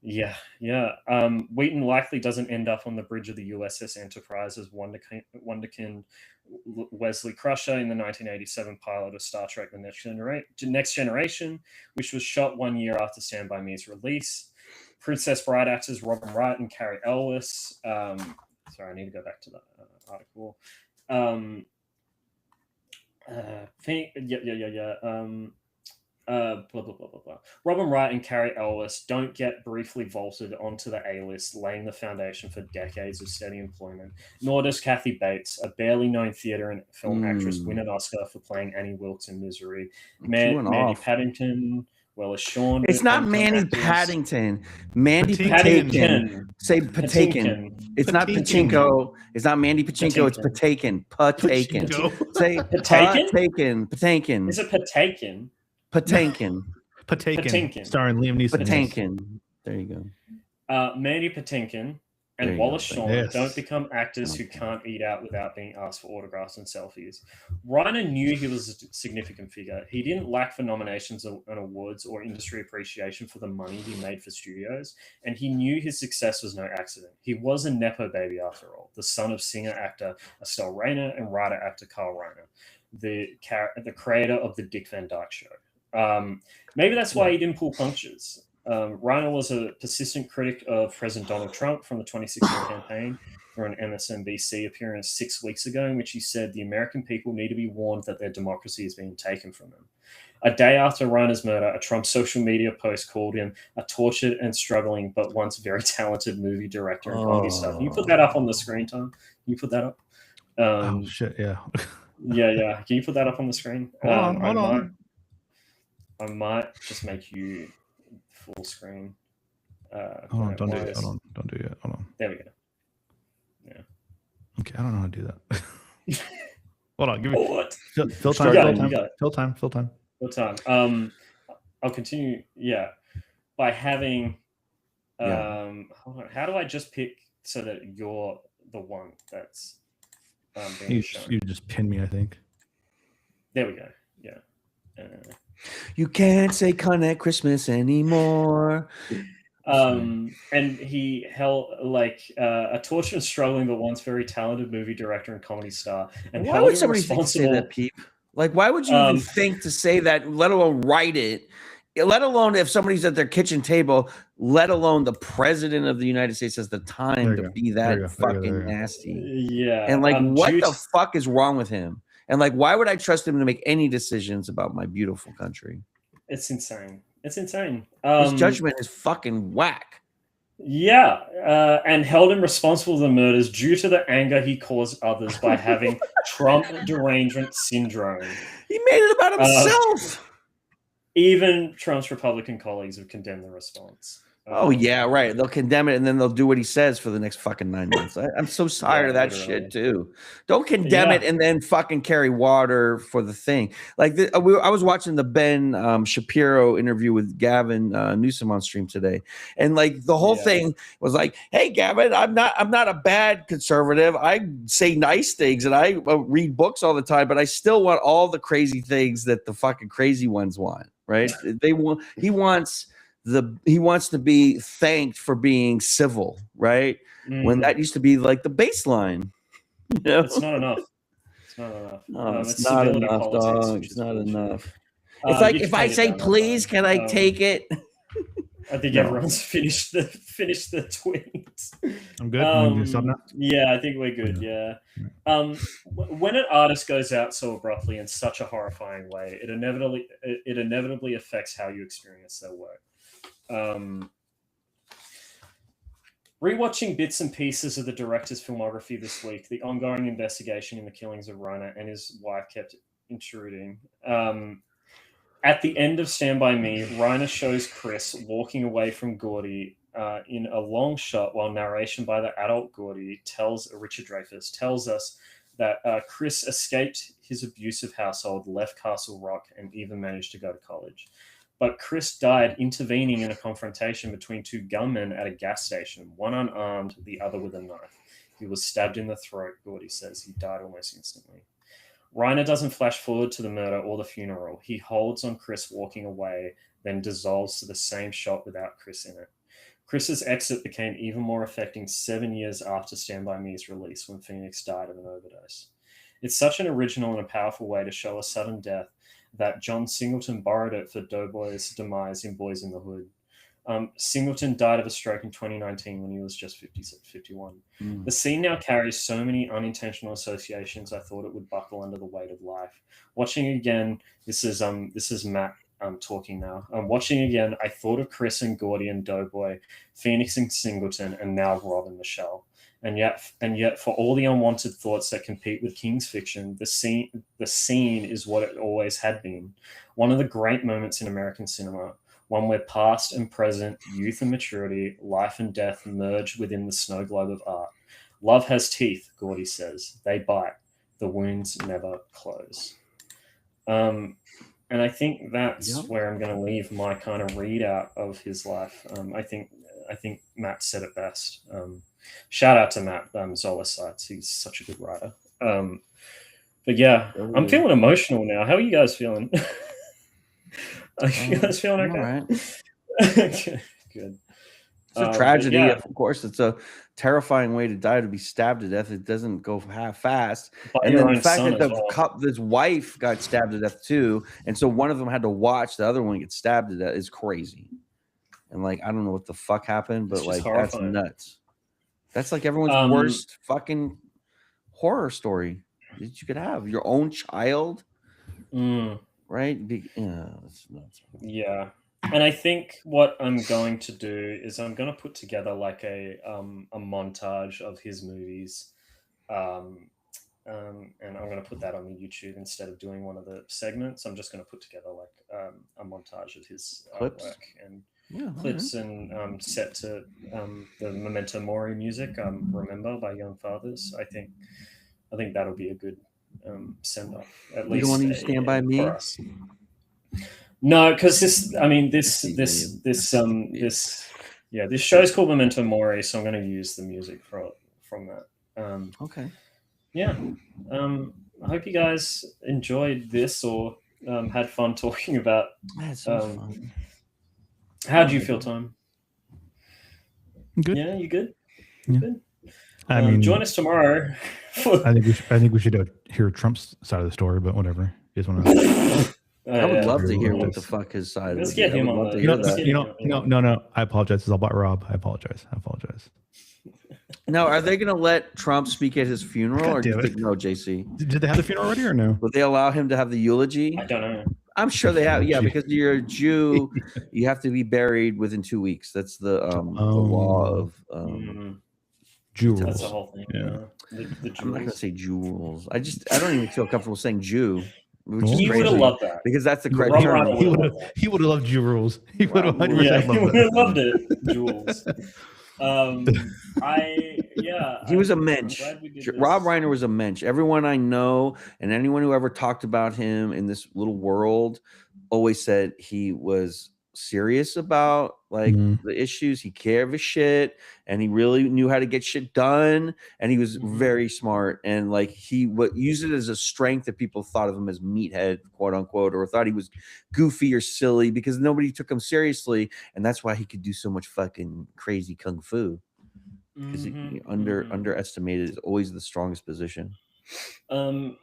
Yeah. Wheaton likely doesn't end up on the bridge of the USS Enterprise as Wonderkind Wesley Crusher in the 1987 pilot of Star Trek: The Next Generation, which was shot 1 year after Stand By Me's release. Princess Bride actors Robin Wright and Carrie Elwes. Sorry, I need to go back to the article. Blah, blah, blah, blah, blah. Robin Wright and Carrie Elwes don't get briefly vaulted onto the A-list, laying the foundation for decades of steady employment, nor does Kathy Bates, a barely known theatre and film actress, win an Oscar for playing Annie Wilkes in Misery. Mandy Paddington, Willis Shawn. It's not Mandy Paddington. Mandy Patinkin. Say Patinkin. It's not Pachinko. It's not Mandy Pachinko. It's Patinkin. Patinkin. Say Patinkin. Is it Patinkin? Patinkin. Starring Liam Neeson. Patinkin. There you go. Mandy Patinkin and Wallace Shawn don't become actors who can't eat out without being asked for autographs and selfies. Reiner knew he was a significant figure. He didn't lack for nominations and awards or industry appreciation for the money he made for studios, and he knew his success was no accident. He was a Nepo baby after all, the son of singer-actor Estelle Reiner and writer-actor Carl Reiner, the creator of The Dick Van Dyke Show. Maybe that's why he didn't pull punches. Reiner was a persistent critic of President Donald Trump from the 2016 campaign for an MSNBC appearance 6 weeks ago, in which he said the American people need to be warned that their democracy is being taken from them. A day after Reiner's murder, a Trump social media post called him a tortured and struggling but once very talented movie director and comedy star. Can you put that up on the screen, Tom? Can you put that up? Oh shit! Yeah. Yeah. Can you put that up on the screen? Hold on. I might just make you full screen. Hold on, don't do it. Hold on, don't do it. Hold on. There we go. Yeah. Okay, I don't know how to do that. Hold on, give me what? Fill time. Fill time. I'll continue. Yeah, by having. Hold on. How do I just pick so that you're the one that's being shown? You just pin me, I think. There we go. Yeah. You can't say "Connect Christmas" anymore. And he held a tortured and struggling but once very talented movie director and comedy star. And why would somebody think to say that, Peep? Like, why would you even think to say that, let alone write it? Let alone if somebody's at their kitchen table, let alone the president of the United States has the time to be that fucking nasty. Yeah. And what the fuck is wrong with him? And why would I trust him to make any decisions about my beautiful country? It's insane. It's insane. His judgment is fucking whack. Yeah, and held him responsible for the murders due to the anger he caused others by having Trump derangement syndrome. He made it about himself. Even Trump's Republican colleagues have condemned the response. Oh, yeah, right. They'll condemn it, and then they'll do what he says for the next fucking 9 months. I'm so tired of that shit, too. Don't condemn it and then fucking carry water for the thing. I was watching the Ben Shapiro interview with Gavin Newsom on stream today, and the whole thing was like, "Hey, Gavin, I'm not a bad conservative. I say nice things, and I read books all the time, but I still want all the crazy things that the fucking crazy ones want, right? He wants to be thanked for being civil, right? When that used to be the baseline. You know? It's not enough. It's not enough. No, it's not enough, dog. It's not enough. It's like if I say please, can I take it? I think everyone's finished the tweets. I'm good. Stop now? Yeah, I think we're good. Yeah. When an artist goes out so abruptly in such a horrifying way, it inevitably affects how you experience their work. Rewatching bits and pieces of the director's filmography this week, the ongoing investigation in the killings of Reiner and his wife kept intruding. At the end of Stand By Me, Reiner shows Chris walking away from Gordy in a long shot while narration by the adult Gordy Richard Dreyfuss tells us that Chris escaped his abusive household, left Castle Rock, and even managed to go to college. But Chris died intervening in a confrontation between two gunmen at a gas station, one unarmed, the other with a knife. He was stabbed in the throat, Gordy says. He died almost instantly. Reiner doesn't flash forward to the murder or the funeral. He holds on Chris walking away, then dissolves to the same shot without Chris in it. Chris's exit became even more affecting 7 years after Stand By Me's release, when Phoenix died of an overdose. It's such an original and a powerful way to show a sudden death that John Singleton borrowed it for Doughboy's demise in Boys in the Hood. Singleton died of a stroke in 2019 when he was just 51. The scene now carries so many unintentional associations. I thought it would buckle under the weight of life. Watching again, this is Matt talking now. Watching again, I thought of Chris and Gordy and Doughboy, Phoenix and Singleton, and now Rob and Michelle. And yet, for all the unwanted thoughts that compete with King's fiction, the scene is what it always had been. One of the great moments in American cinema, one where past and present, youth and maturity, life and death merge within the snow globe of art. Love has teeth, Gordy says. They bite. The wounds never close. And I think that's where I'm going to leave my kind of readout of his life. I think Matt said it best. Shout out to Matt Zola Sites. He's such a good writer. But yeah, I'm feeling emotional now. How are you guys feeling? Are you guys feeling okay? All right. Good. It's a tragedy. Yeah. Of course, it's a terrifying way to die, to be stabbed to death. It doesn't go half fast. And then the fact that this wife got stabbed to death too, and so one of them had to watch the other one get stabbed to death is crazy. and like I don't know what the fuck happened, but It's just like that's horrifying. nuts. That's like everyone's worst fucking horror story that you could have. Your own child, right? That's nuts. Yeah. And I think what I'm going to do is I'm going to put together like a montage of his movies, and I'm going to put that on the YouTube instead of doing one of the segments. I'm just going to put together like a montage of his Clips? work and clips and set to the Memento Mori music, Remember by Young Fathers. I think that'll be a good send off. At least you don't want to use Stand By Me? For us. No, because this show's called Memento Mori, so I'm going to use the music from that. Okay. Yeah. I hope you guys enjoyed this or had fun talking about. That's so fun. How do you feel, Tom? Good. Yeah, you good? Yeah. Good. I mean, join us tomorrow. I think we should hear Trump's side of the story, but whatever. You just want to. I would love to hear what the fuck his side. Let's get him on the. No. I apologize. It's all about Rob. I apologize. Now, are they going to let Trump speak at his funeral, or do you think no, JC? Did they have the funeral already, or no? Would they allow him to have the eulogy? I don't know. I'm sure they have. Yeah, because you're a Jew, you have to be buried within 2 weeks. That's the law of Jew rules. That's the whole thing. Yeah. I'm not going to say Jew rules. I don't even feel comfortable saying Jew. He would have loved that because that's the correct term. He would have loved Jew rules. He would have he would have loved it. Jules. He was a mensch. Rob Reiner was a mensch. Everyone I know and anyone who ever talked about him in this little world always said he was serious about like the issues. He cared of his shit, and he really knew how to get shit done, and he was very smart, and like he would use it as a strength that people thought of him as meathead, quote unquote, or thought he was goofy or silly because nobody took him seriously, and that's why he could do so much fucking crazy kung fu, because he underestimated is always the strongest position. And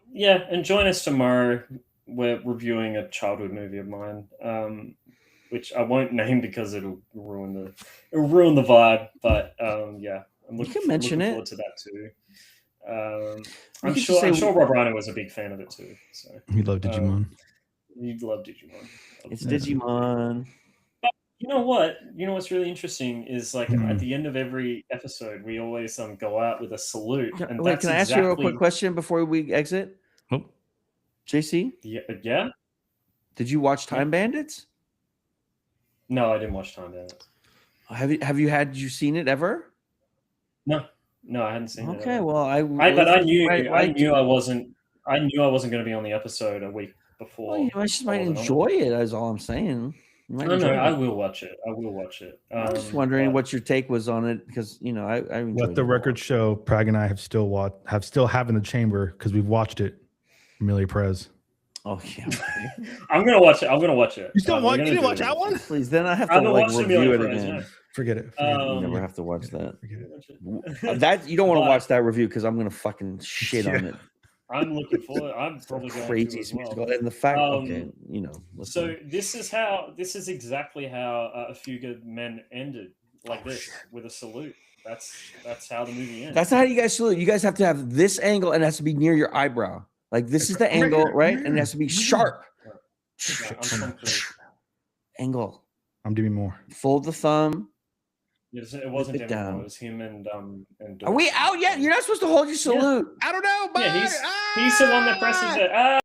join us tomorrow. We're reviewing a childhood movie of mine, which I won't name because it'll ruin the vibe. But I'm looking forward to that too. I'm sure Rob Reiner was a big fan of it too. So he loved Digimon. He loved Digimon. It's Digimon. But you know what? You know what's really interesting is like at the end of every episode, we always go out with a salute. And wait, can I ask you a quick question before we exit? Oh, JC? Yeah. Did you watch Time Bandits? No, I didn't watch Time Bandits. Have you seen it ever? No, I hadn't seen it. Okay, well, I knew I wasn't going to be on the episode a week before. Well, I just might enjoy it. That's all I'm saying. No, I will watch it. I was just wondering what your take was on it because I let the record show. Prag and I have still have in the chamber because we've watched it. Amelia Perez. Oh yeah, I'm gonna watch it. You still watch? You didn't watch that one? Please, then I have to review it again. Yeah. Forget it. You never have to watch that. That you don't want to watch that review because I'm gonna fucking shit on it. I'm looking forward. I'm probably going crazy to as well. And the fact, So this is exactly how A Few Good Men ended, like this, with a salute. That's how the movie ends. That's not how you guys salute. You guys have to have this angle, and it has to be near your eyebrow. Like this is the angle, right? And it has to be sharp. Angle. I'm doing more. Fold the thumb. It wasn't him. It was him and Are we out yet? You're not supposed to hold your salute. I don't know. Bye. Yeah, he's the one that presses it.